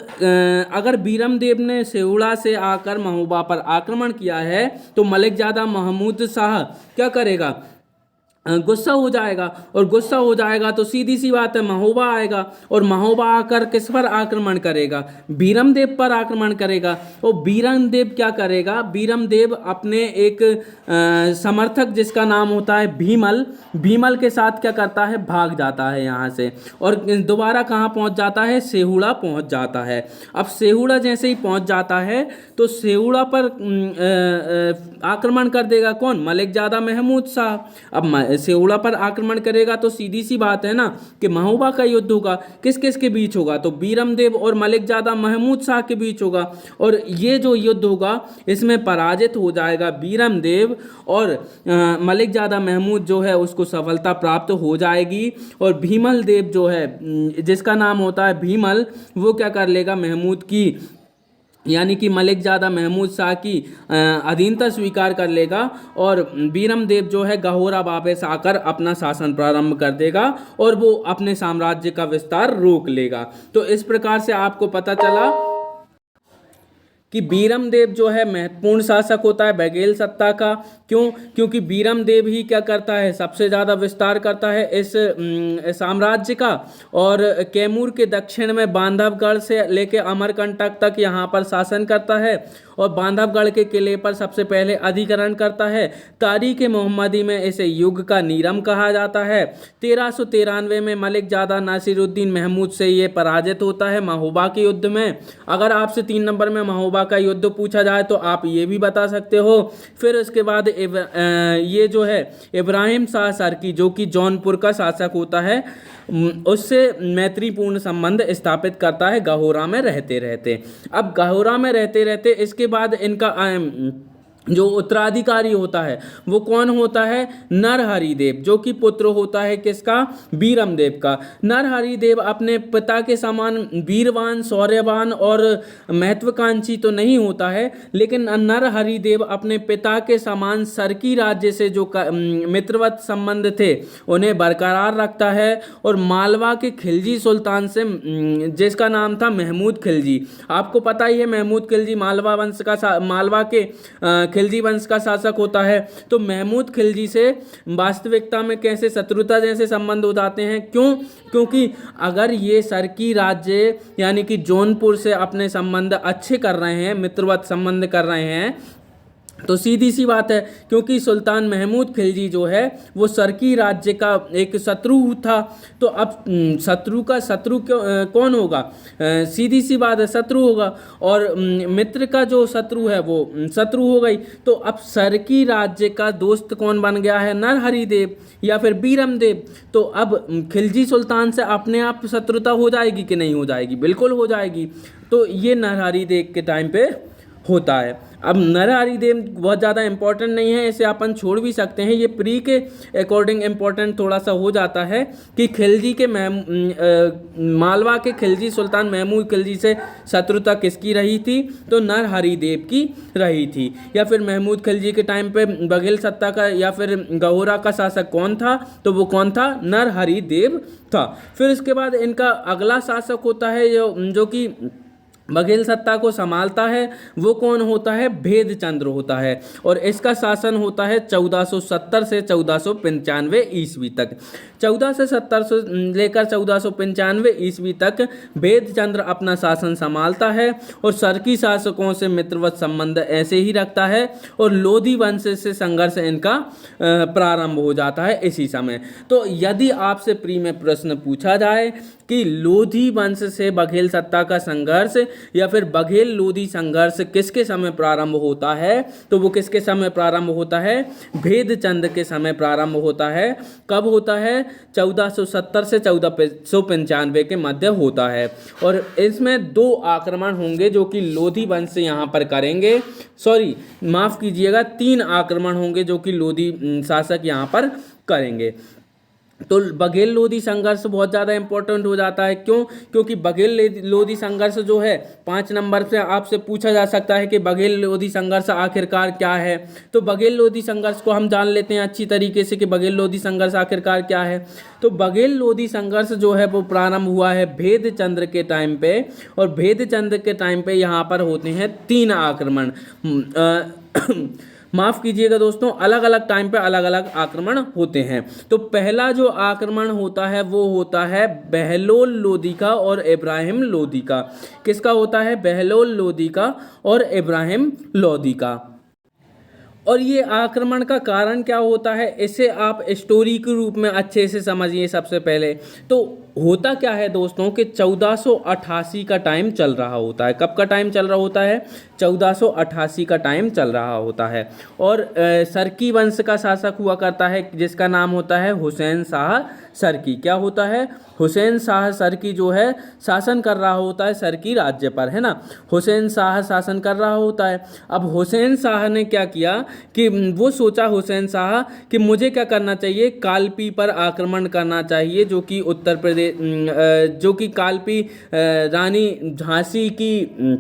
अगर बीरमदेव ने सेहुड़ा से आकर महोबा पर आक्रमण किया है, तो मलिक ज़ादा महमूद शाह क्या करेगा? गुस्सा हो जाएगा, और गुस्सा हो जाएगा तो सीधी सी बात है महोबा आएगा, और महोबा आकर किस पर आक्रमण करेगा? बीरमदेव पर आक्रमण करेगा। और बीरमदेव क्या करेगा? बीरमदेव अपने एक समर्थक जिसका नाम होता है भीमल के साथ क्या करता है? भाग जाता है यहाँ से, और दोबारा कहाँ पहुँच जाता है? सेहुड़ा पहुँच जाता है। अब सेहुड़ा जैसे ही पहुँच जाता है, तो सेहुड़ा पर आक्रमण कर देगा कौन? मलिक ज़ादा महमूद शाह। अब सेहुड़ा पर आक्रमण करेगा तो सीधी सी बात है ना कि महोबा का युद्ध होगा। किस किस के बीच होगा? तो बीरमदेव और मलिक ज़ादा महमूद शाह के बीच होगा, और ये जो युद्ध होगा इसमें पराजित हो जाएगा बीरमदेव, और मलिक ज़ादा महमूद जो है उसको सफलता प्राप्त हो जाएगी। और भीमल देव जो है, जिसका नाम होता है भीमल, वो क्या कर लेगा? महमूद की, यानी कि मलिक ज़ादा महमूद शाह की अधीनता स्वीकार कर लेगा, और बीरमदेव जो है गहोरा वापस आकर अपना शासन प्रारंभ कर देगा, और वो अपने साम्राज्य का विस्तार रोक लेगा। तो इस प्रकार से आपको पता चला कि बीरमदेव जो है महत्वपूर्ण शासक होता है बघेल सत्ता का। क्यों? क्योंकि बीरमदेव ही क्या करता है? सबसे ज़्यादा विस्तार करता है इस साम्राज्य का, और कैमूर के दक्षिण में बांधवगढ़ से लेकर अमरकंटक तक यहाँ पर शासन करता है, और बांधवगढ़ के किले पर सबसे पहले अधिग्रहण करता है। तारीख मोहम्मदी में इसे युग का नीरम कहा जाता है। 1393 में मलिक ज़ादा नासिरुद्दीन महमूद से ये पराजित होता है महोबा के युद्ध में। अगर आपसे 3 नंबर में महोबा का युद्ध पूछा जाए तो आप ये भी बता सकते हो। फिर उसके बाद ये जो है इब्राहिम शाह सरकी, जो कि जौनपुर का शासक होता है, उससे मैत्रीपूर्ण संबंध स्थापित करता है गहोरा में रहते रहते। अब गहोरा में रहते रहते इसके बाद इनका जो उत्तराधिकारी होता है वो कौन होता है? नरहरि देव, जो कि पुत्र होता है किसका? बीरमदेव का। नरहरि देव अपने पिता के समान वीरवान, शौर्यवान और महत्वाकांक्षी तो नहीं होता है, लेकिन नरहरि देव अपने पिता के समान सरकी राज्य से जो मित्रवत संबंध थे उन्हें बरकरार रखता है, और मालवा के खिलजी सुल्तान से, जिसका नाम था महमूद खिलजी, आपको पता ही है महमूद खिलजी मालवा के खिलजी वंश का शासक होता है। तो महमूद खिलजी से वास्तविकता में कैसे शत्रुता जैसे संबंध हो जाते हैं? क्यों? क्योंकि अगर ये सरकी राज्य यानी कि जौनपुर से अपने संबंध अच्छे कर रहे हैं, मित्रवत संबंध कर रहे हैं, तो सीधी सी बात है, क्योंकि सुल्तान महमूद खिलजी जो है वो सरकी राज्य का एक शत्रु था। तो अब शत्रु का शत्रु कौन होगा? सीधी सी बात है, शत्रु होगा। और मित्र का जो शत्रु है वो शत्रु हो गई। तो अब सरकी राज्य का दोस्त कौन बन गया है? नरहरि देव या फिर बीरम देव। तो अब खिलजी सुल्तान से अपने आप शत्रुता हो जाएगी कि नहीं हो जाएगी? बिल्कुल हो जाएगी। तो ये नरहरि देव के टाइम पे होता है। अब नरहरि देव बहुत ज़्यादा इंपॉर्टेंट नहीं है, इसे अपन छोड़ भी सकते हैं। ये प्री के अकॉर्डिंग इम्पोर्टेंट थोड़ा सा हो जाता है कि खिलजी के मालवा के खिलजी सुल्तान महमूद खिलजी से शत्रुता किसकी रही थी? तो नरहरि देव की रही थी। या फिर महमूद खिलजी के टाइम पे बघेल सत्ता का या फिर गहोरा का शासक कौन था? तो वो कौन था? नरहरि देव था। फिर इसके बाद इनका अगला शासक होता है जो कि बघेल सत्ता को संभालता है, वो कौन होता है? भेदचंद्र होता है। और इसका शासन होता है 1470 से 1495 ईस्वी तक। 1470 से लेकर 1495 ईस्वी तक भेदचंद्र अपना शासन संभालता है और सरकी शासकों से मित्रवत संबंध ऐसे ही रखता है। और लोधी वंश से संघर्ष इनका प्रारंभ हो जाता है इसी समय। तो यदि आपसे प्री में प्रश्न पूछा जाए कि लोधी वंश से बघेल सत्ता का संघर्ष या फिर बघेल लोधी संघर्ष किसके समय प्रारंभ होता है? तो वो किसके समय प्रारंभ होता है? भेदचंद के समय प्रारंभ होता है। कब होता है? 1470 से 1495 के मध्य होता है। और इसमें 2 आक्रमण होंगे जो कि लोधी वंश यहाँ पर करेंगे। सॉरी, माफ कीजिएगा, 3 आक्रमण होंगे जो कि लोधी शासक यहाँ पर करेंगे। तो बघेल लोधी संघर्ष बहुत ज़्यादा इंपॉर्टेंट हो जाता है। क्यों? क्योंकि बघेल लोधी संघर्ष जो है 5 नंबर से आपसे पूछा जा सकता है कि बघेल लोधी संघर्ष आखिरकार क्या है। तो बघेल लोधी संघर्ष को हम जान लेते हैं अच्छी तरीके से कि बघेल लोधी संघर्ष आखिरकार क्या है। तो बघेल लोधी संघर्ष जो है वो प्रारंभ हुआ है भेदचंद्र के टाइम पे। और भेदचंद्र के टाइम पे यहाँ पर होते हैं 3 आक्रमण। माफ़ कीजिएगा दोस्तों, अलग अलग टाइम पे अलग अलग आक्रमण होते हैं। तो पहला जो आक्रमण होता है वो होता है बहलोल लोदी का और इब्राहिम लोदी का। किसका होता है? बहलोल लोदी का और इब्राहिम लोदी का। और ये आक्रमण का कारण क्या होता है, इसे आप स्टोरी के रूप में अच्छे से समझिए। सबसे पहले तो होता क्या है दोस्तों कि 1488 का टाइम चल रहा होता है। कब का टाइम चल रहा होता है? 1488 का टाइम चल रहा होता है। और सरकी वंश का शासक हुआ करता है जिसका नाम होता है हुसैन शाह सरकी। क्या होता है? हुसैन शाह सरकी जो है शासन कर रहा होता है सरकी राज्य पर, है ना। हुसैन शाह शासन कर रहा होता है। अब हुसैन शाह ने क्या किया कि वो सोचा हुसैन शाह कि मुझे क्या करना चाहिए? कालपी पर आक्रमण करना चाहिए, जो कि उत्तर प्रदेश जो कि कालपी रानी झांसी की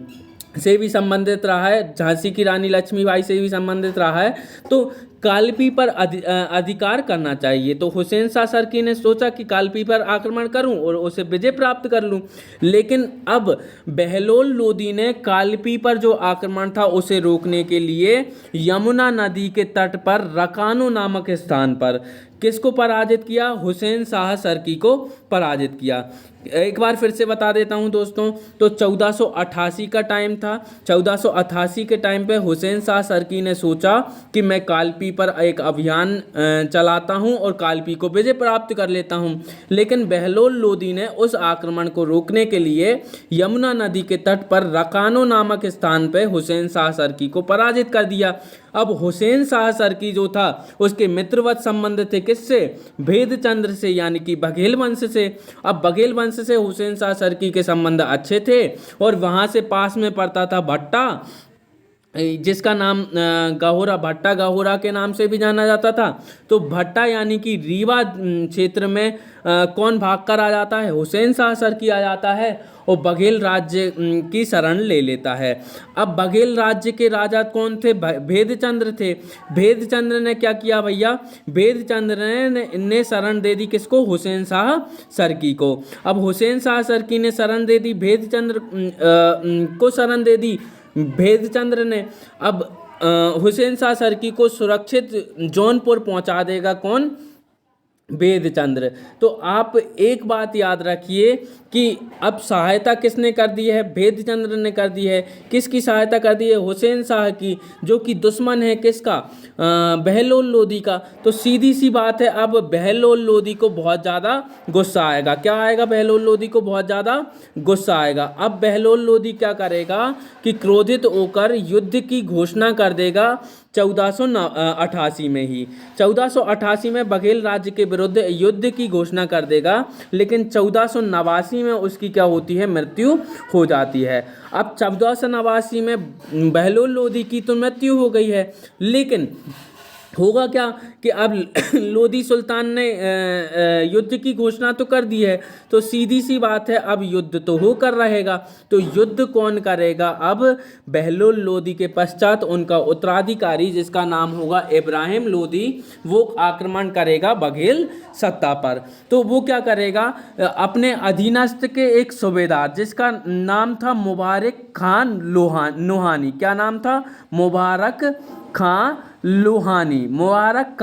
से भी संबंधित रहा है, झांसी की रानी लक्ष्मीबाई से भी संबंधित रहा है। तो कालपी पर अधिकार करना चाहिए। तो हुसैन शाह सरकी ने सोचा कि कालपी पर आक्रमण करूं और उसे विजय प्राप्त कर लूं। लेकिन अब बहलोल लोदी ने कालपी पर जो आक्रमण था उसे रोकने के लिए यमुना नदी के तट पर रकानो नामक स्थान पर किसको पराजित किया? हुसैन शाह सरकी को पराजित किया। एक बार फिर से बता देता हूं दोस्तों, तो 1488 का टाइम था। 1488 के टाइम पे हुसैन शाह सरकी ने सोचा कि मैं कालपी पर एक अभियान चलाता हूं और कालपी को विजय प्राप्त कर लेता हूं। लेकिन बहलोल लोदी ने उस आक्रमण को रोकने के लिए यमुना नदी के तट पर रकानो नामक स्थान पे हुसैन शाह सरकी को पराजित कर दिया। अब हुसैन शाह सरकी जो था उसके मित्रवत संबंध थे किससे? भेदचंद्र से, यानी कि बघेल वंश से। अब बघेल वंश से हुसैन शाह सरकी के संबंध अच्छे थे और वहाँ से पास में पड़ता था भट्टा, जिसका नाम गहोरा, भट्टा गहोरा के नाम से भी जाना जाता था। तो भट्टा यानी कि रीवा क्षेत्र में कौन भाग कर आ जाता है? हुसैन शाह सरकी आ जाता है और बघेल राज्य की शरण ले लेता है। अब बघेल राज्य के राजा कौन थे? भेदचंद्र थे। भेदचंद्र ने क्या किया भैया? भेदचंद्र ने शरण दे दी किसको? हुसैन शाह सरकी को। अब हुसैन शाह सरकी ने शरण दे दी, भेदचंद्र को शरण दे दी भेदचंद्र ने। अब हुसैन शाह सरकी को सुरक्षित जौनपुर पहुंचा देगा कौन? भेदचंद्र। तो आप एक बात याद रखिए कि अब सहायता किसने कर दी है? भेदचंद्र ने कर दी है। किसकी सहायता कर दी है? हुसैन शाह की, जो कि दुश्मन है किसका? बहलोल लोदी का। तो सीधी सी बात है, अब बहलोल लोदी को बहुत ज़्यादा गुस्सा आएगा। क्या आएगा? बहलोल लोदी को बहुत ज़्यादा गुस्सा आएगा। अब बहलोल लोदी क्या करेगा कि क्रोधित होकर युद्ध की घोषणा कर देगा 1488 में ही। 1488 में बघेल राज्य के विरुद्ध युद्ध की घोषणा कर देगा, लेकिन 1489 में उसकी क्या होती है? मृत्यु हो जाती है। अब 1489 में बहलोल लोदी की तो मृत्यु हो गई है, लेकिन होगा क्या कि अब लोदी सुल्तान ने युद्ध की घोषणा तो कर दी है, तो सीधी सी बात है अब युद्ध तो होकर रहेगा। तो युद्ध कौन करेगा? अब बहलोल लोदी के पश्चात उनका उत्तराधिकारी, जिसका नाम होगा इब्राहिम लोदी, वो आक्रमण करेगा बघेल सत्ता पर। तो वो क्या करेगा? अपने अधीनस्थ के एक सूबेदार, जिसका नाम था मुबारक खान लोहानी। क्या नाम था? मुबारक खान लोहानी। मुबारक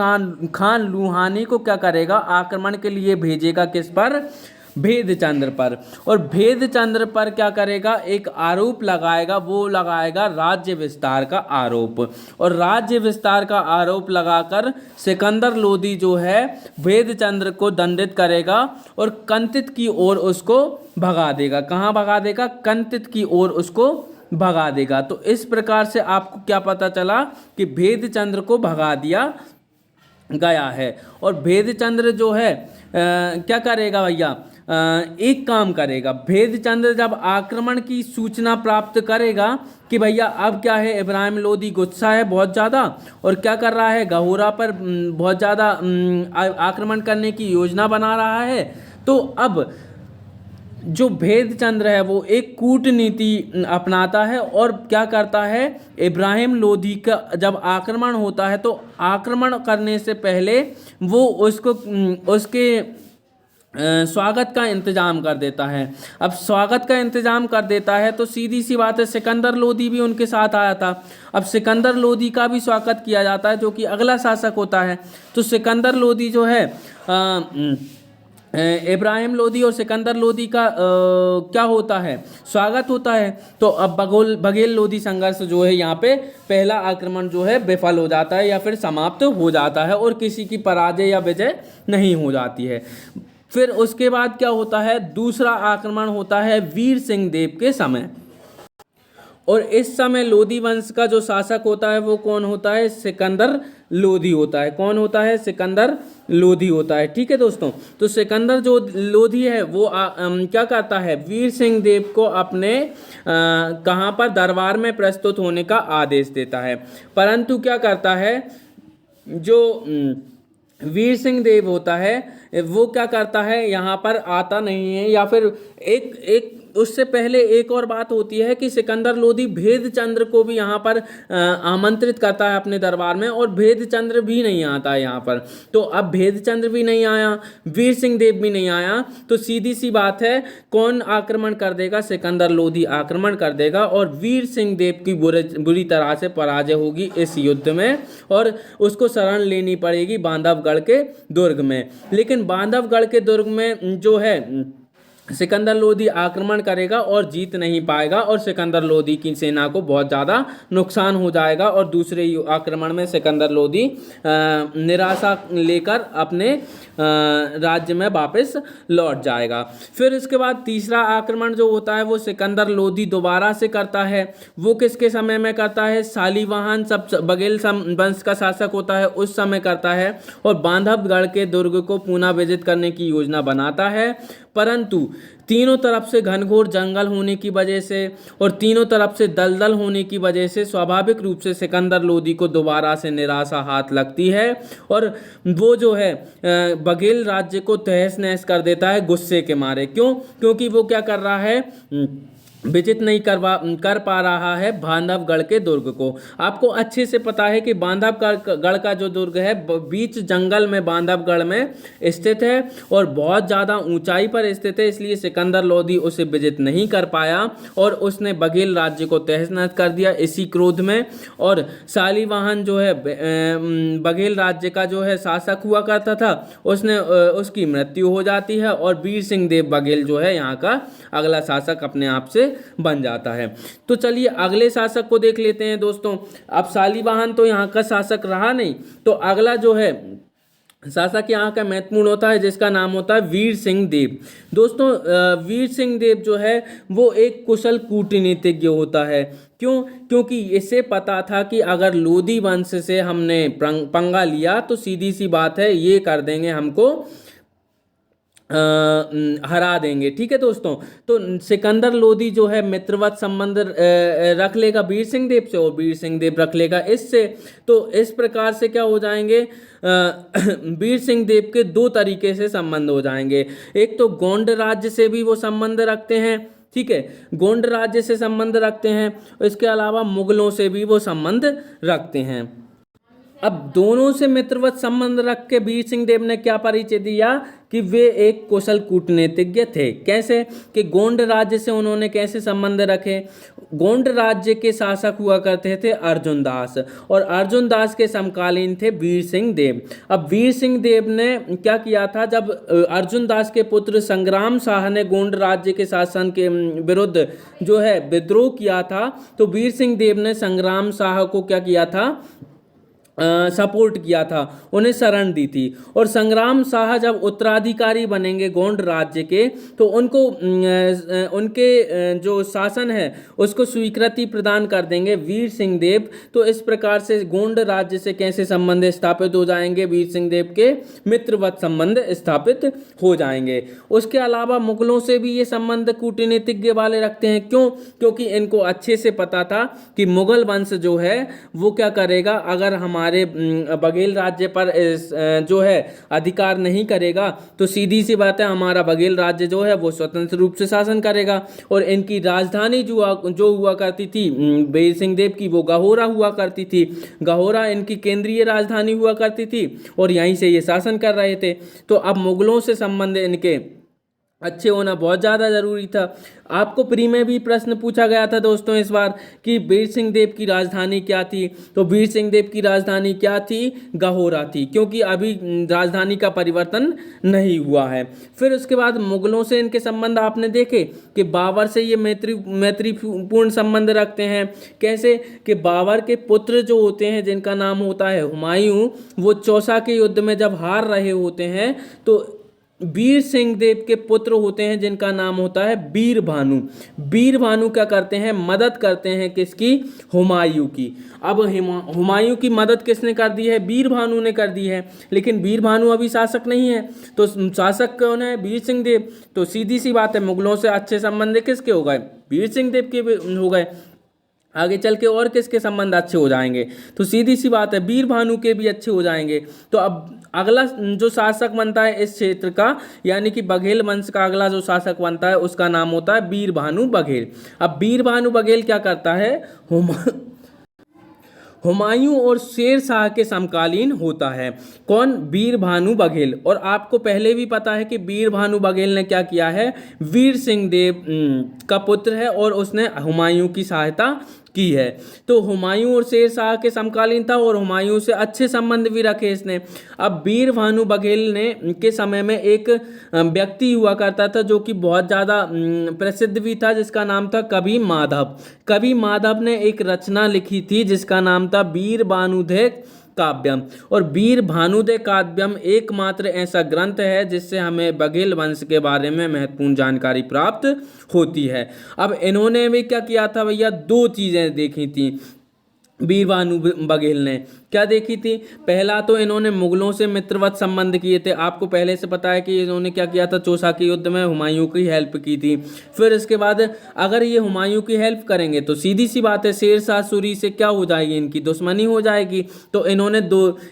खान लोहानी को क्या करेगा? आक्रमण के लिए भेजेगा। किस पर? भेदचंद्र पर। और भेदचंद्र पर क्या करेगा? एक आरोप लगाएगा, वो लगाएगा राज्य विस्तार का आरोप। और राज्य विस्तार का आरोप लगाकर सिकंदर लोदी जो है भेदचंद्र को दंडित करेगा और कंतित की ओर उसको भगा देगा। कहाँ भगा देगा? कंतित की ओर उसको भगा देगा। तो इस प्रकार से आपको क्या पता चला कि भेदचंद्र को भगा दिया गया है। और भेदचंद्र जो है क्या करेगा भैया? एक काम करेगा। भेदचंद्र जब आक्रमण की सूचना प्राप्त करेगा कि भैया अब क्या है, इब्राहिम लोदी गुस्सा है बहुत ज़्यादा और क्या कर रहा है? गहोरा पर बहुत ज़्यादा आक्रमण करने की योजना बना रहा है। तो अब जो भेदचंद्र है वो एक कूटनीति अपनाता है और क्या करता है? इब्राहिम लोदी का जब आक्रमण होता है तो आक्रमण करने से पहले वो उसके स्वागत का इंतजाम कर देता है। अब स्वागत का इंतजाम कर देता है तो सीधी सी बात है, सिकंदर लोदी भी उनके साथ आया था। अब सिकंदर लोदी का भी स्वागत किया जाता है, जो कि अगला शासक होता है। तो सिकंदर लोदी जो है इब्राहिम लोदी और सिकंदर लोदी का क्या होता है? स्वागत होता है। तो अब बघेल लोदी संघर्ष जो है यहाँ पे पहला आक्रमण जो है विफल हो जाता है या फिर समाप्त हो जाता है और किसी की पराजय या विजय नहीं हो जाती है। फिर उसके बाद क्या होता है? दूसरा आक्रमण होता है वीर सिंह देव के समय। और इस समय लोदी वंश का जो शासक होता है वो कौन होता है? सिकंदर लोदी होता है। कौन होता है? सिकंदर लोदी होता है। ठीक है दोस्तों, तो सिकंदर जो लोदी है वो क्या करता है? वीर सिंह देव को अपने कहाँ पर? दरबार में प्रस्तुत होने का आदेश देता है। परंतु क्या करता है? जो वीर सिंह देव होता है वो क्या करता है? यहाँ पर आता नहीं है। या फिर एक उससे पहले एक और बात होती है कि सिकंदर लोदी भेदचंद्र को भी यहाँ पर आमंत्रित करता है अपने दरबार में, और भेदचंद्र भी नहीं आता है यहाँ पर। तो अब भेदचंद्र भी नहीं आया, वीर सिंह देव भी नहीं आया, तो सीधी सी बात है कौन आक्रमण कर देगा? सिकंदर लोदी आक्रमण कर देगा और वीर सिंह देव की बुरी तरह से पराजय होगी इस युद्ध में और उसको शरण लेनी पड़ेगी बांधवगढ़ के दुर्ग में। लेकिन बांधवगढ़ के दुर्ग में जो है सिकंदर लोदी आक्रमण करेगा और जीत नहीं पाएगा और सिकंदर लोदी की सेना को बहुत ज़्यादा नुकसान हो जाएगा और दूसरे आक्रमण में सिकंदर लोदी निराशा लेकर अपने राज्य में वापस लौट जाएगा। फिर इसके बाद तीसरा आक्रमण जो होता है वो सिकंदर लोदी दोबारा से करता है। वो किसके समय में करता है? शालिवाहन बघेल वंश का शासक होता है उस समय करता है और बांधवगढ़ के दुर्ग को पुनः विजित करने की योजना बनाता है। परंतु तीनों तरफ से घनघोर जंगल होने की वजह से और तीनों तरफ से दलदल होने की वजह से स्वाभाविक रूप से सिकंदर लोदी को दोबारा से निराशा हाथ लगती है और वो जो है बघेल राज्य को तहस नहस कर देता है गुस्से के मारे। क्यों? क्योंकि वो क्या कर रहा है? विजिट नहीं कर पा रहा है बांधवगढ़ के दुर्ग को। आपको अच्छे से पता है कि बांधवगढ़ का जो दुर्ग है बीच जंगल में बांधवगढ़ में स्थित है और बहुत ज़्यादा ऊंचाई पर स्थित है, इसलिए सिकंदर लोधी उसे विजिट नहीं कर पाया और उसने बघेल राज्य को तहस नहस कर दिया इसी क्रोध में। और शालिवाहन जो है बघेल राज्य का जो है शासक हुआ करता था, उसकी मृत्यु हो जाती है और वीर सिंह देव बघेल जो है यहाँ का अगला शासक अपने आप से बन जाता है। तो चलिए अगले शासक को देख लेते हैं दोस्तों। अब शालिवाहन तो यहाँ का शासक रहा नहीं, तो अगला जो है शासक यहाँ का महत्वपूर्ण होता है जिसका नाम होता है वीर सिंह देव। दोस्तों वीर सिंह देव जो है वो एक कुशल कूटनीतिज्ञ होता है। क्यों? क्योंकि इसे पता था कि अगर लोधी वंश से हमने पंगा लिया तो सीधी सी बात है ये कर देंगे, हमको हरा देंगे। ठीक है दोस्तों, तो सिकंदर लोधी जो है मित्रवत संबंध रख लेगा वीर सिंह देव से और वीर सिंह देव रख लेगा इससे। तो इस प्रकार से क्या हो जाएंगे, वीर सिंह देव के दो तरीके से संबंध हो जाएंगे। एक तो गोंड राज्य से भी वो संबंध रखते हैं, ठीक है, गोंड राज्य से संबंध रखते हैं, इसके अलावा मुगलों से भी वो संबंध रखते हैं। अब दोनों से मित्रवत संबंध रख के वीर सिंह देव ने क्या परिचय दिया कि वे एक कुशल कूटनीतिज्ञ थे। कैसे? कि गोंड राज्य से उन्होंने कैसे संबंध रखे। गोंड राज्य के शासक हुआ करते थे अर्जुन दास और अर्जुन दास के समकालीन थे वीर सिंह देव। अब वीर सिंह देव ने क्या किया था, जब अर्जुन दास के पुत्र संग्राम शाह ने गोंड राज्य के शासन के विरुद्ध जो है विद्रोह किया था, तो वीर सिंह देव ने संग्राम शाह को क्या किया था, सपोर्ट किया था, उन्हें शरण दी थी। और संग्राम शाह जब उत्तराधिकारी बनेंगे गोंड राज्य के तो उनको उनके जो शासन है उसको स्वीकृति प्रदान कर देंगे वीर सिंह देव। तो इस प्रकार से गोंड राज्य से कैसे संबंध स्थापित हो जाएंगे, वीर सिंह देव के मित्रवत संबंध स्थापित हो जाएंगे। उसके अलावा मुगलों से भी ये संबंध कूटनीतिज्ञ वाले रखते हैं। क्यों? क्योंकि इनको अच्छे से पता था कि मुगल वंश जो है वो क्या करेगा, अगर हमारे बघेल राज्य पर जो है अधिकार नहीं करेगा तो सीधी सी बात है हमारा बघेल राज्य जो है वो स्वतंत्र रूप से शासन करेगा। और इनकी राजधानी जो हुआ करती थी वीर सिंह देव की, वो गहोरा हुआ करती थी। गहोरा इनकी केंद्रीय राजधानी हुआ करती थी और यहीं से ये शासन कर रहे थे। तो अब मुगलों से संबंध इनके अच्छे होना बहुत ज़्यादा ज़रूरी था। आपको प्री में भी प्रश्न पूछा गया था दोस्तों इस बार कि वीर सिंह देव की राजधानी क्या थी, तो वीर सिंह देव की राजधानी क्या थी, गहोरा थी, क्योंकि अभी राजधानी का परिवर्तन नहीं हुआ है। फिर उसके बाद मुगलों से इनके संबंध आपने देखे कि बाबर से ये मैत्रीपूर्ण संबंध रखते हैं। कैसे? कि बाबर के पुत्र जो होते हैं जिनका नाम होता है हुमायूं, वो चौसा के युद्ध में जब हार रहे होते हैं तो वीर सिंह देव के पुत्र होते हैं जिनका नाम होता है वीर भानु। वीर भानु क्या करते हैं, मदद करते हैं किसकी, हुमायूं की। अब हुमायूं की मदद किसने कर दी है, वीर भानु ने कर दी है। लेकिन वीर भानु अभी शासक नहीं है, तो शासक कौन है, वीर सिंह देव। तो सीधी सी बात है मुगलों से अच्छे संबंध किसके हो गए, वीर सिंह देव के हो गए। आगे चल के और किसके संबंध अच्छे हो जाएंगे, तो सीधी सी बात है वीर भानु के भी अच्छे हो जाएंगे। तो अब अगला जो शासक बनता है इस क्षेत्र का, यानी कि बघेल वंश का अगला जो शासक बनता है उसका नाम होता है वीर भानु बघेल। अब वीर भानु बघेल क्या करता है, हुमायूं और शेर शाह के समकालीन होता है। कौन, वीर भानु बघेल। और आपको पहले भी पता है कि वीर भानु बघेल ने क्या किया है, वीर सिंह देव का पुत्र है और उसने हुमायूं की सहायता की है। तो हुमायूं और शेर शाह के समकालीन था और हुमायूं से अच्छे संबंध भी रखे इसने। अब वीर भानु बघेल ने के समय में एक व्यक्ति हुआ करता था जो कि बहुत ज़्यादा प्रसिद्ध भी था, जिसका नाम था कवि माधव। कवि माधव ने एक रचना लिखी थी जिसका नाम था वीर भानुदय काव्यम। और वीर भानुदय काव्यम एकमात्र ऐसा ग्रंथ है जिससे हमें बघेल वंश के बारे में महत्वपूर्ण जानकारी प्राप्त होती है। अब इन्होंने भी क्या किया था भैया, दो चीज़ें देखी थी। वीर भानु बघेल ने क्या देखी थी। पहला तो इन्होंने मुगलों से मित्रवत संबंध किए थे। आपको पहले से पता है कि इन्होंने क्या किया था, चौसा के युद्ध में हुमायूं की हेल्प की थी। फिर इसके बाद अगर ये हुमायूं की हेल्प करेंगे तो सीधी सी बात है शेर शाह सूरी से क्या हो जाएगी, इनकी दुश्मनी हो जाएगी। तो इन्होंने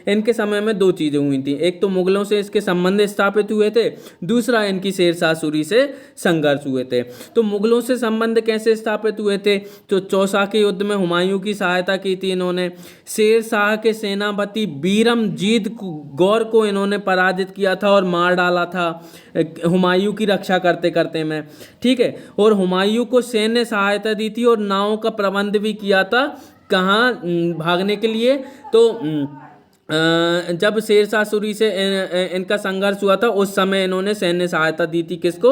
इनके समय में दो चीज़ें हुई थी, एक तो मुगलों से इसके संबंध स्थापित हुए थे, दूसरा इनकी शेर शाह सूरी से संघर्ष हुए थे। तो मुगलों से संबंध कैसे स्थापित हुए थे, तो चौसा के युद्ध में हुमायूं की सहायता की थी इन्होंने। शेर शाह के सेनापति बीरमजीत गौर को इन्होंने पराजित किया था और मार डाला था हुमायूं की रक्षा करते करते में, ठीक है। और हुमायूं को सैन्य सहायता दी थी और नावों का प्रबंध भी किया था, कहाँ भागने के लिए, तो जब शेर शाह सूरी से इनका संघर्ष हुआ था उस समय इन्होंने सैन्य सहायता दी थी किसको,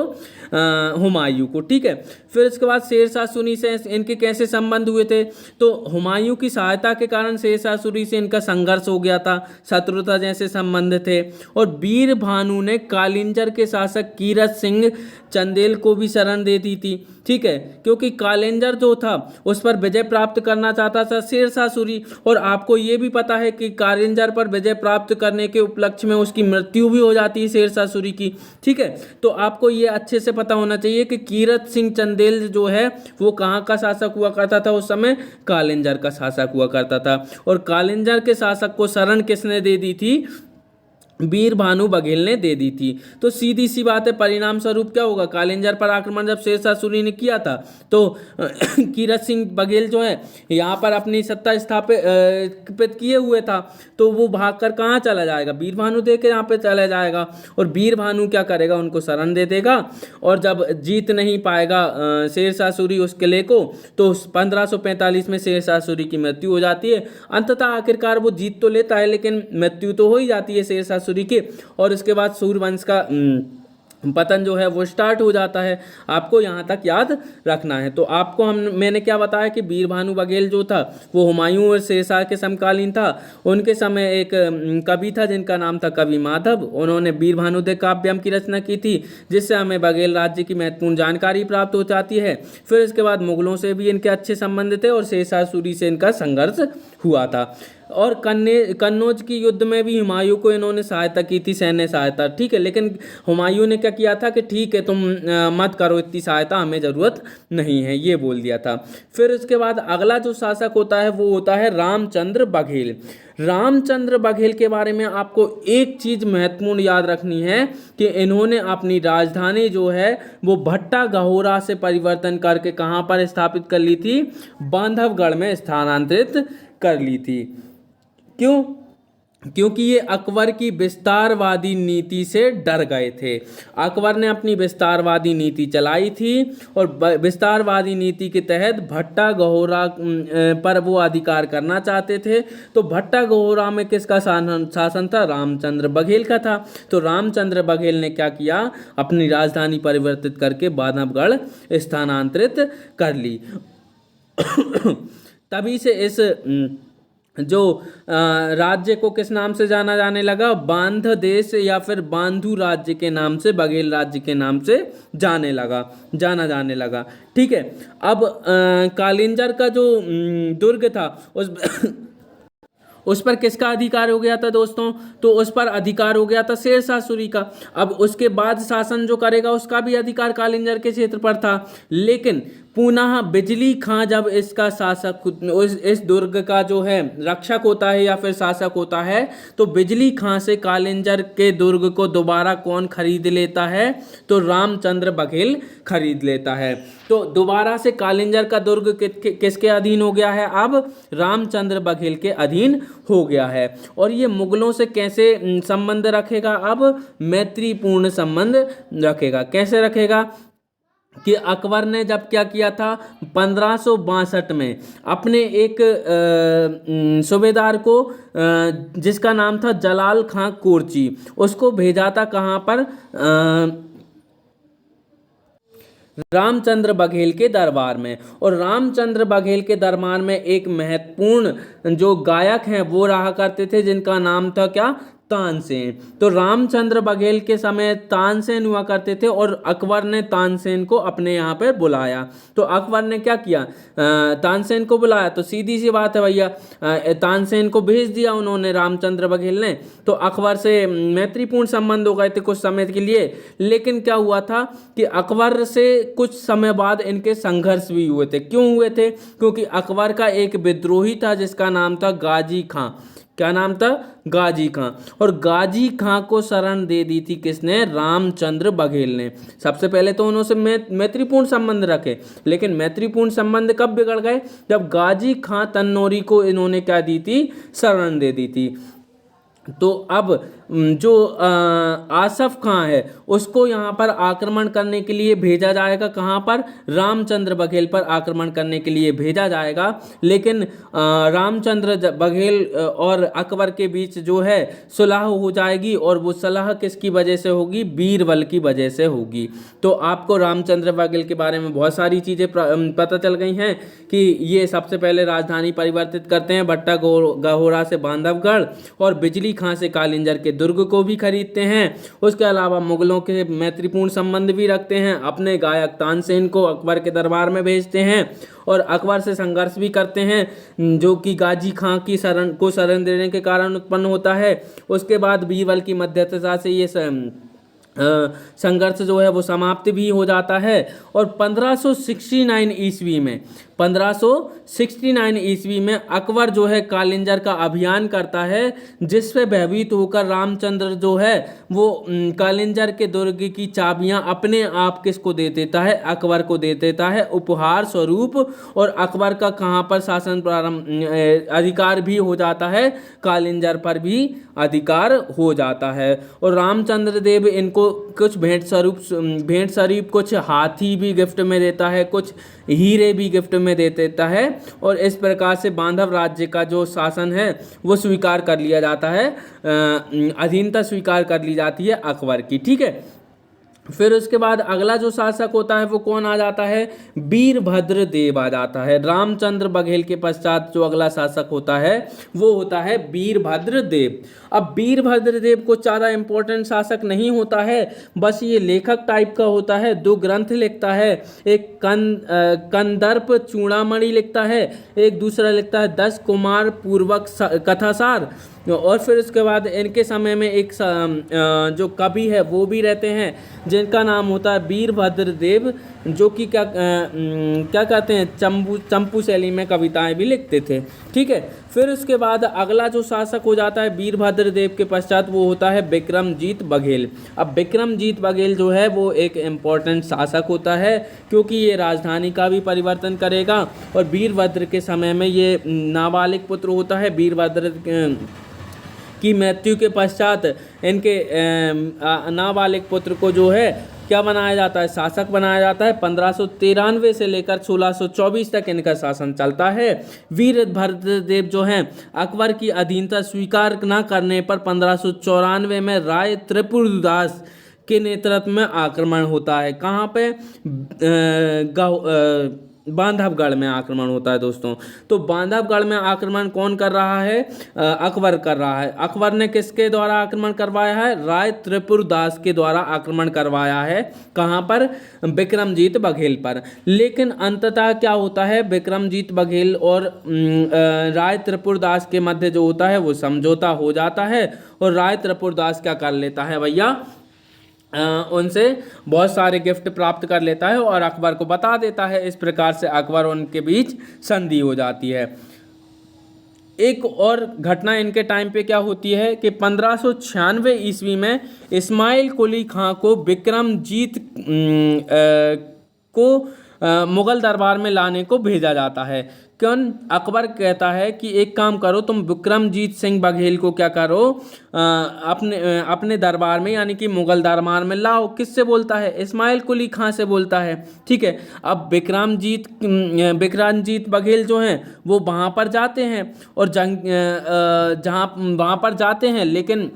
हुमायूं को, ठीक है। फिर इसके बाद शेर शाह सूरी से इनके कैसे संबंध हुए थे, तो हुमायूं की सहायता के कारण शेर शाह सूरी से इनका संघर्ष हो गया था, शत्रुता जैसे संबंध थे। और वीर भानु ने कालिंजर के शासक कीरत सिंह चंदेल को भी शरण दे दी थी, ठीक है, क्योंकि कालिंजर जो था उस पर विजय प्राप्त करना चाहता था शेर शाह सूरी। और आपको ये भी पता है कि कालिंजर पर विजय प्राप्त करने के उपलक्ष्य में उसकी मृत्यु भी हो जाती है शेर शाह सूरी की, ठीक है। तो आपको ये अच्छे से पता होना चाहिए कि कीरत सिंह चंदेल जो है वो कहाँ का शासक हुआ करता था उस समय, कालिंजर का शासक हुआ करता था। और कालिंजर के शासक को शरण किसने दे दी थी, वीर भानु बघेल ने दे दी थी। तो सीधी सी बात है, परिणाम स्वरूप क्या होगा, कालिंजर पर आक्रमण जब शेर शाह सूरी ने किया था तो कीरत सिंह बघेल जो है यहाँ पर अपनी सत्ता स्थापित किए हुए था, तो वो भागकर कहाँ चला जाएगा, वीर भानु दे के यहाँ पे चला जाएगा। और वीर भानु क्या करेगा, उनको शरण दे देगा। और जब जीत नहीं पाएगा शेर शाह सूरी उस किले को, तो 1545 में शेर शाह सूरी की मृत्यु हो जाती है। अंततः आखिरकार वो जीत तो लेता है लेकिन मृत्यु तो हो ही जाती है शेर शाह सूरी की। और इसके बाद सूर्यवंश का पतन जो है वो स्टार्ट हो जाता है। आपको यहाँ तक याद रखना है। तो आपको मैंने क्या बताया कि वीर भानु बघेल जो था वो हुमायूं और शेरशाह के समकालीन था। उनके समय एक कवि था जिनका नाम था कवि माधव, उन्होंने वीर भानुदे काव्यम की रचना की थी, जिससे हमें बघेल राज्य की महत्वपूर्ण जानकारी प्राप्त हो जाती है। फिर इसके बाद मुगलों से भी इनके अच्छे संबंध थे और शेरशाह सूरी से इनका संघर्ष हुआ था। और कन्नौज की युद्ध में भी हुमायूं को इन्होंने सहायता की थी, सैन्य सहायता, ठीक है। लेकिन हुमायूं ने क्या किया था कि ठीक है तुम मत करो इतनी सहायता, हमें ज़रूरत नहीं है, ये बोल दिया था। फिर इसके बाद अगला जो शासक होता है वो होता है रामचंद्र बघेल। रामचंद्र बघेल के बारे में आपको एक चीज़ महत्वपूर्ण याद रखनी है कि इन्होंने अपनी राजधानी जो है वो भट्टा गहोरा से परिवर्तन करके कहाँ पर स्थापित कर ली थी, बांधवगढ़ में स्थानांतरित कर ली थी। क्यों? क्योंकि ये अकबर की विस्तारवादी नीति से डर गए थे। अकबर ने अपनी विस्तारवादी नीति चलाई थी और विस्तारवादी नीति के तहत भट्टा गहोरा पर वो अधिकार करना चाहते थे। तो भट्टा गहोरा में किसका शासन था? रामचंद्र बघेल का था। तो रामचंद्र बघेल ने क्या किया, अपनी राजधानी परिवर्तित करके बांधवगढ़ स्थानांतरित कर ली। तभी से इस जो राज्य को किस नाम से जाना जाने लगा, बांध देश या फिर बांधु राज्य के नाम से, बघेल राज्य के नाम से जाना जाने लगा। ठीक है। अब कालिंजर का जो दुर्ग था उस पर किसका अधिकार हो गया था दोस्तों? तो उस पर अधिकार हो गया था शेरशाह सूरी का। अब उसके बाद शासन जो करेगा उसका भी अधिकार कालिंजर के क्षेत्र पर था। लेकिन पुनः बिजली खां जब इसका शासक, इस दुर्ग का जो है रक्षक होता है या फिर शासक होता है, तो बिजली खां से कालिंजर के दुर्ग को दोबारा कौन खरीद लेता है? तो रामचंद्र बघेल खरीद लेता है। तो दोबारा से कालिंजर का दुर्ग किसके अधीन हो गया है? अब रामचंद्र बघेल के अधीन हो गया है। और ये मुगलों से कैसे संबंध रखेगा? अब मैत्रीपूर्ण संबंध रखेगा। कैसे रखेगा? कि अकबर ने जब क्या किया था 1562 में अपने एक सूबेदार को, जिसका नाम था जलाल खां कोरची, उसको भेजा था कहाँ पर? रामचंद्र बघेल के दरबार में। और रामचंद्र बघेल के दरबार में एक महत्वपूर्ण जो गायक हैं वो रहा करते थे, जिनका नाम था क्या? तानसेन। तो रामचंद्र बघेल के समय तानसेन हुआ करते थे और अकबर ने तानसेन को अपने यहाँ पर बुलाया। तो अकबर ने क्या किया, तानसेन को बुलाया, तो सीधी सी बात है भैया, तानसेन को भेज दिया उन्होंने, रामचंद्र बघेल ने। तो अकबर से मैत्रीपूर्ण संबंध हो गए थे कुछ समय के लिए। लेकिन क्या हुआ था कि अकबर से कुछ समय बाद इनके संघर्ष भी हुए थे। क्यों हुए थे? क्योंकि अकबर का एक विद्रोही था जिसका नाम था गाजी खां। क्या नाम था? गाजी खां। और गाजी खां को शरण दे दी थी किसने? रामचंद्र बघेल ने। सबसे पहले तो उन्होंने मैत्रीपूर्ण संबंध रखे, लेकिन मैत्रीपूर्ण संबंध कब बिगड़ गए? जब गाजी खां तन्नौरी को इन्होंने क्या दी थी? शरण दे दी थी। तो अब जो आसफ खां है उसको यहाँ पर आक्रमण करने के लिए भेजा जाएगा। कहाँ पर? रामचंद्र बघेल पर आक्रमण करने के लिए भेजा जाएगा। लेकिन रामचंद्र बघेल और अकबर के बीच जो है सुलह हो जाएगी, और वो सुलह किसकी वजह से होगी? बीरबल की वजह से होगी। तो आपको रामचंद्र बघेल के बारे में बहुत सारी चीज़ें पता चल गई हैं कि ये सबसे पहले राजधानी परिवर्तित करते हैं भट्टा गहोरा से बांधवगढ़, और बिजली खां से कालिंजर के दुर्ग को भी खरीदते हैं। उसके अलावा मुगलों के मैत्रीपूर्ण संबंध भी रखते हैं। अपने गायक तानसेन को अकबर के दरबार में भेजते हैं और अकबर से संघर्ष भी करते हैं, जो कि गाजी खां की शरण देने के कारण उत्पन्न होता है। उसके बाद बीरबल की मध्यस्थता से ये संघर्ष जो है वो समाप्त भी हो जाता है। और 1569 ईस्वी में अकबर जो है कालिंजर का अभियान करता है, जिससे भयभीत होकर रामचंद्र जो है वो कालिंजर के दुर्ग की चाबियां अपने आप किसको दे देता है? अकबर को दे देता है उपहार स्वरूप। और अकबर का कहाँ पर शासन प्रारंभ अधिकार भी हो जाता है? कालिंजर पर भी अधिकार हो जाता है। और रामचंद्र देव इनको कुछ भेंट स्वरूप कुछ हाथी भी गिफ्ट में देता है, कुछ हीरे भी गिफ्ट में दे देता है। और इस प्रकार से बांधव राज्य का जो शासन है वो स्वीकार कर लिया जाता है, अधीनता स्वीकार कर ली जाती है अकबर की। ठीक है। फिर उसके बाद अगला जो शासक होता है वो कौन आ जाता है? वीरभद्र देव आ जाता है। रामचंद्र बघेल के पश्चात जो अगला शासक होता है वो होता है वीरभद्र देव। अब वीरभद्र देव को ज़्यादा इंपॉर्टेंट शासक नहीं होता है, बस ये लेखक टाइप का होता है। 2 ग्रंथ लिखता है, एक कंदर्प चूड़ामणि लिखता है, एक दूसरा लिखता है 10 कुमार पूर्वक कथासार। और फिर उसके बाद इनके समय में एक जो कवि है वो भी रहते हैं जिनका नाम होता है वीरभद्र देव, जो कि क्या कहते हैं, चंपू शैली में कविताएं भी लिखते थे। ठीक है। फिर उसके बाद अगला जो शासक हो जाता है वीरभद्र देव के पश्चात वो होता है विक्रमजीत बघेल। अब विक्रमजीत बघेल जो है वो एक इम्पोर्टेंट शासक होता है, क्योंकि ये राजधानी का भी परिवर्तन करेगा। और वीरभद्र के समय में ये नाबालिग पुत्र होता है। वीरभद्र की मृत्यु के पश्चात इनके नाबालिग पुत्र को जो है क्या बनाया जाता है? शासक बनाया जाता है। 1593 से लेकर 1624 तक इनका शासन चलता है। वीरभद्र देव जो हैं अकबर की अधीनता स्वीकार न करने पर 1594 में राय त्रिपुरदास के नेतृत्व में आक्रमण होता है। कहाँ पे? बांधवगढ़ में आक्रमण होता है दोस्तों। तो बांधवगढ़ में आक्रमण कौन कर रहा है? अकबर कर रहा है। अकबर ने किसके द्वारा आक्रमण करवाया है? राय त्रिपुरदास के द्वारा आक्रमण करवाया है। कहाँ पर? विक्रमजीत बघेल पर। लेकिन अंततः क्या होता है? विक्रमजीत बघेल और राय त्रिपुरदास के मध्य जो होता है वो समझौता हो जाता है, और राय त्रिपुरदास क्या कर लेता है भैया? उनसे बहुत सारे गिफ्ट प्राप्त कर लेता है और अकबर को बता देता है। इस प्रकार से अकबर उनके बीच संधि हो जाती है। एक और घटना इनके टाइम पे क्या होती है कि 1596 ईस्वी में इस्माइल कुली खां को विक्रमजीत को मुगल दरबार में लाने को भेजा जाता है। क्यों? अकबर कहता है कि एक काम करो, तुम विक्रमजीत सिंह बघेल को क्या करो, अपने दरबार में यानी कि मुगल दरबार में लाओ। किससे बोलता है? इस्माइल कुली खां से बोलता है। ठीक है। अब विक्रमजीत बघेल जो हैं वो वहाँ पर जाते हैं और वहाँ पर जाते हैं, लेकिन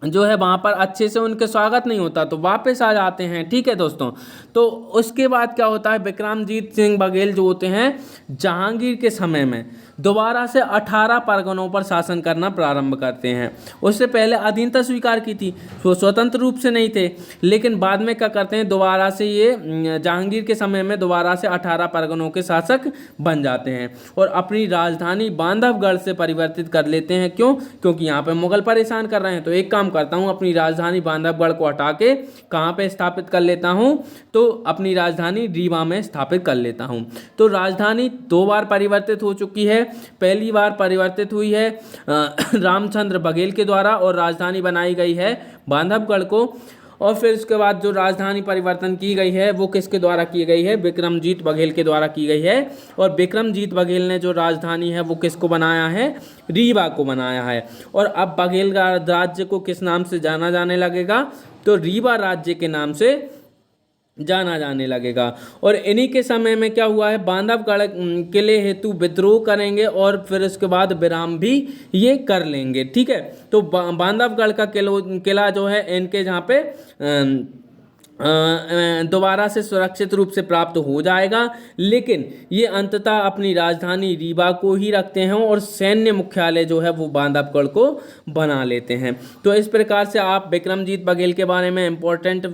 जो है वहाँ पर अच्छे से उनके स्वागत नहीं होता, तो वापस आ जाते हैं। ठीक है दोस्तों, तो उसके बाद क्या होता है, विक्रमजीत सिंह बघेल जो होते हैं जहांगीर के समय में दोबारा से 18 परगनों पर शासन करना प्रारंभ करते हैं। उससे पहले अधीनता स्वीकार की थी, वो स्वतंत्र रूप से नहीं थे, लेकिन बाद में क्या करते हैं, दोबारा से ये जहांगीर के समय में दोबारा से 18 परगनों के शासक बन जाते हैं और अपनी राजधानी बांधवगढ़ से परिवर्तित कर लेते हैं। क्यों? क्योंकि यहाँ पे मुगल परेशान कर रहे हैं, तो एक काम करता हूँ, अपनी राजधानी बांधवगढ़ को हटा के कहाँ पे स्थापित कर लेता हूँ, तो अपनी राजधानी रीवा में स्थापित कर लेता हूँ। तो राजधानी 2 बार परिवर्तित हो चुकी है। पहली बार परिवर्तित हुई है रामचंद्र बघेल के द्वारा और राजधानी बनाई गई है बांधवगढ़ को, और फिर उसके बाद जो राजधानी परिवर्तन की गई है वो किसके द्वारा की गई है, विक्रमजीत बघेल के द्वारा की गई है। और विक्रमजीत बघेल ने जो राजधानी है वो किसको बनाया है, रीवा को बनाया है। और अब बघेल राज्य को किस नाम से जाना जाने लगेगा, तो रीवा राज्य के नाम से जाना जाने लगेगा। और इन्हीं के समय में क्या हुआ है, बांधवगढ़ किले हेतु विद्रोह करेंगे और फिर उसके बाद विराम भी ये कर लेंगे। ठीक है, तो बांधवगढ़ का किला जो है इनके जहाँ पे दोबारा से सुरक्षित रूप से प्राप्त हो जाएगा, लेकिन ये अंततः अपनी राजधानी रीवा को ही रखते हैं और सैन्य मुख्यालय जो है वो बांधवगढ़ को बना लेते हैं। तो इस प्रकार से आप विक्रमजीत बघेल के बारे में इम्पोर्टेंट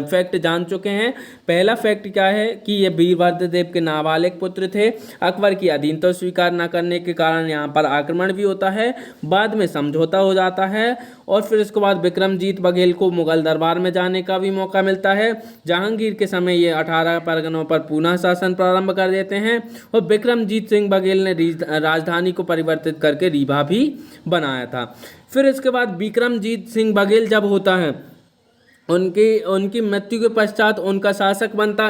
फैक्ट जान चुके हैं। पहला फैक्ट क्या है कि ये वीरभद्रदेव के नाबालिग पुत्र थे। अकबर की अधीनता स्वीकार न करने के कारण यहाँ पर आक्रमण भी होता है, बाद में समझौता हो जाता है और फिर उसके बाद विक्रमजीत बघेल को मुगल दरबार में जाने का भी मौका मिलता है। जहांगीर के समय ये 18 परगनों पर पुनः शासन प्रारंभ कर देते हैं और विक्रमजीत सिंह बघेल ने राजधानी को परिवर्तित करके रीवा भी बनाया था। फिर इसके बाद विक्रमजीत सिंह बघेल जब होता है, उनकी मृत्यु के पश्चात उनका शासक बनता,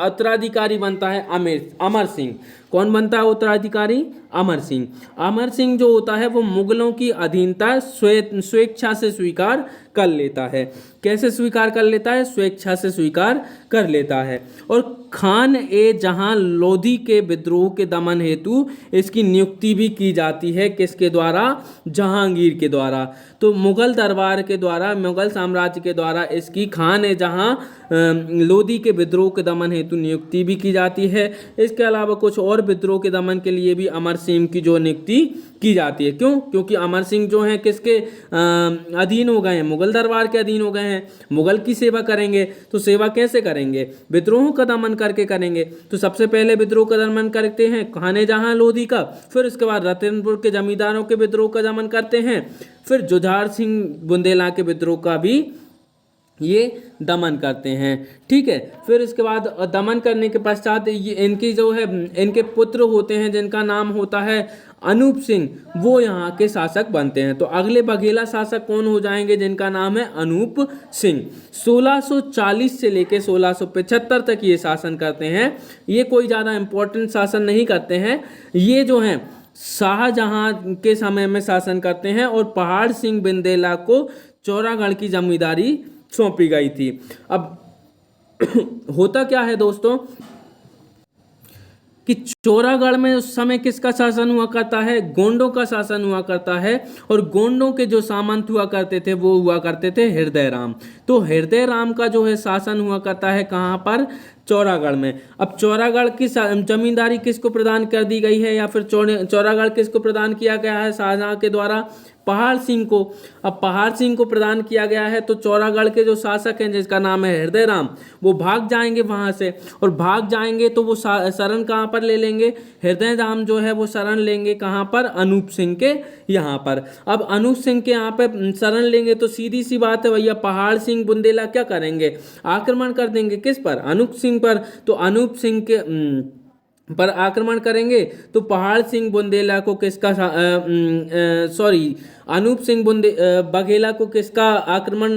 उत्तराधिकारी बनता है अमर सिंह। कौन बनता है उत्तराधिकारी? अमर सिंह। अमर सिंह जो होता है वो मुगलों की अधीनता स्वेच्छा से स्वीकार कर लेता है। कैसे स्वीकार कर लेता है? स्वेच्छा से स्वीकार कर लेता है। और खान ए जहां लोधी के विद्रोह के दमन हेतु इसकी नियुक्ति भी की जाती है। किसके द्वारा? जहांगीर के द्वारा। तो मुगल दरबार के द्वारा, मुगल साम्राज्य के द्वारा इसकी खान ए जहां लोधी के विद्रोह के दमन हेतु नियुक्ति भी की जाती है। इसके अलावा कुछ और विद्रोह के दमन के लिए भी अमर सिंह की जो नियुक्ति की जाती है। क्यों? क्योंकि अमर सिंह जो हैं किसके अधीन हो गए हैं? मुगल दरबार के अधीन हो गए हैं। मुगल की सेवा करेंगे, तो सेवा कैसे करेंगे? विद्रोहों का दमन करके करेंगे। तो सबसे पहले विद्रोह का दमन करते हैं खाने जहां लोधी का, फिर उसके बाद रतनपुर के जमींदारों के विद्रोह का दमन करते हैं, फिर जुझार सिंह बुंदेला के विद्रोह का भी ये दमन करते हैं। ठीक है, फिर इसके बाद दमन करने के पश्चात इनकी जो है, इनके पुत्र होते हैं जिनका नाम होता है अनूप सिंह, वो यहाँ के शासक बनते हैं। तो अगले बघेला शासक कौन हो जाएंगे? जिनका नाम है अनूप सिंह। 1640 से लेकर 1675 तक ये शासन करते हैं। ये कोई ज़्यादा इम्पोर्टेंट शासन नहीं करते हैं। ये जो हैं शाहजहां के समय में शासन करते हैं और पहाड़ सिंह बुंदेला को चौरागढ़ की जमींदारी सौंपी गई थी। अब होता क्या है दोस्तों कि चौरागढ़ में उस समय किसका शासन हुआ करता है? गोंडों का शासन हुआ करता है। और गोंडों के जो सामंत हुआ करते थे वो हुआ करते थे हृदय राम। तो हृदय राम का जो है शासन हुआ करता है कहाँ पर? चौरागढ़ में। अब चौरागढ़ की जमींदारी किसको प्रदान कर दी गई है, या फिर चौरागढ़ किसको प्रदान किया गया है शाहजहां के द्वारा? पहाड़ सिंह को। अब पहाड़ सिंह को प्रदान किया गया है, तो चौरागढ़ के जो शासक हैं जिसका नाम है हृदय राम, वो भाग जाएंगे वहां से। और भाग जाएंगे तो वो शरण कहाँ पर ले लेंगे? हृदय राम जो है वो शरण लेंगे कहाँ पर? अनूप सिंह के यहाँ पर। अब अनूप सिंह के यहाँ पे शरण लेंगे तो सीधी सी बात है भैया, पहाड़ सिंह बुंदेला क्या करेंगे? आक्रमण कर देंगे। किस पर? अनूप सिंह पर। तो अनूप सिंह के पर आक्रमण करेंगे तो पहाड़ सिंह बुंदेला को किसका अनूप सिंह बघेला को किसका आक्रमण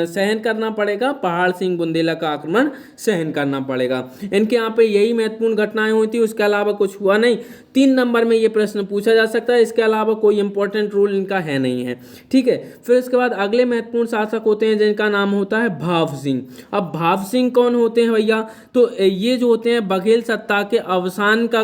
सहन करना पड़ेगा? पहाड़ सिंह बुंदेला का आक्रमण सहन करना पड़ेगा। इनके यहाँ पे यही महत्वपूर्ण घटनाएं हुई थी, उसके अलावा कुछ हुआ नहीं। 3 नंबर में ये प्रश्न पूछा जा सकता है, इसके अलावा कोई इंपॉर्टेंट रूल इनका है नहीं है। ठीक है, फिर इसके बाद अगले महत्वपूर्ण शासक होते हैं जिनका नाम होता है भाव सिंह। अब भाव सिंह कौन होते हैं भैया? तो ये जो होते हैं बघेल सत्ता के अवसान का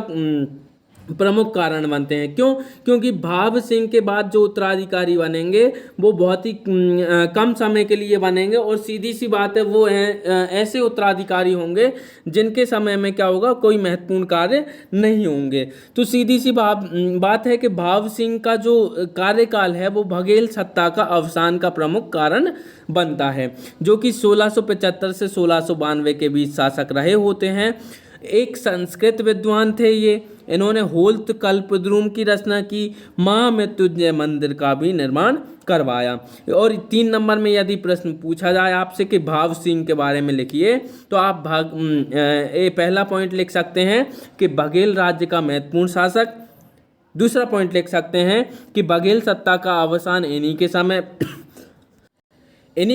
प्रमुख कारण बनते हैं। क्यों? क्योंकि भाव सिंह के बाद जो उत्तराधिकारी बनेंगे वो बहुत ही कम समय के लिए बनेंगे, और सीधी सी बात है वो हैं ऐसे उत्तराधिकारी होंगे जिनके समय में क्या होगा, कोई महत्वपूर्ण कार्य नहीं होंगे। तो सीधी सी बात है कि भाव सिंह का जो कार्यकाल है वो बघेल सत्ता का अवसान का प्रमुख कारण बनता है, जो कि 1675 से 1692 के बीच शासक रहे होते हैं। एक संस्कृत विद्वान थे ये। इन्होंने होल्त कल्पद्रुम की रचना की, महामृत्युंजय मंदिर का भी निर्माण करवाया। और 3 नंबर में यदि प्रश्न पूछा जाए आपसे कि भाव सिंह के बारे में लिखिए, तो आप पहला पॉइंट लिख सकते हैं कि बघेल राज्य का महत्वपूर्ण शासक। दूसरा पॉइंट लिख सकते हैं कि बघेल सत्ता का अवसान इन्हीं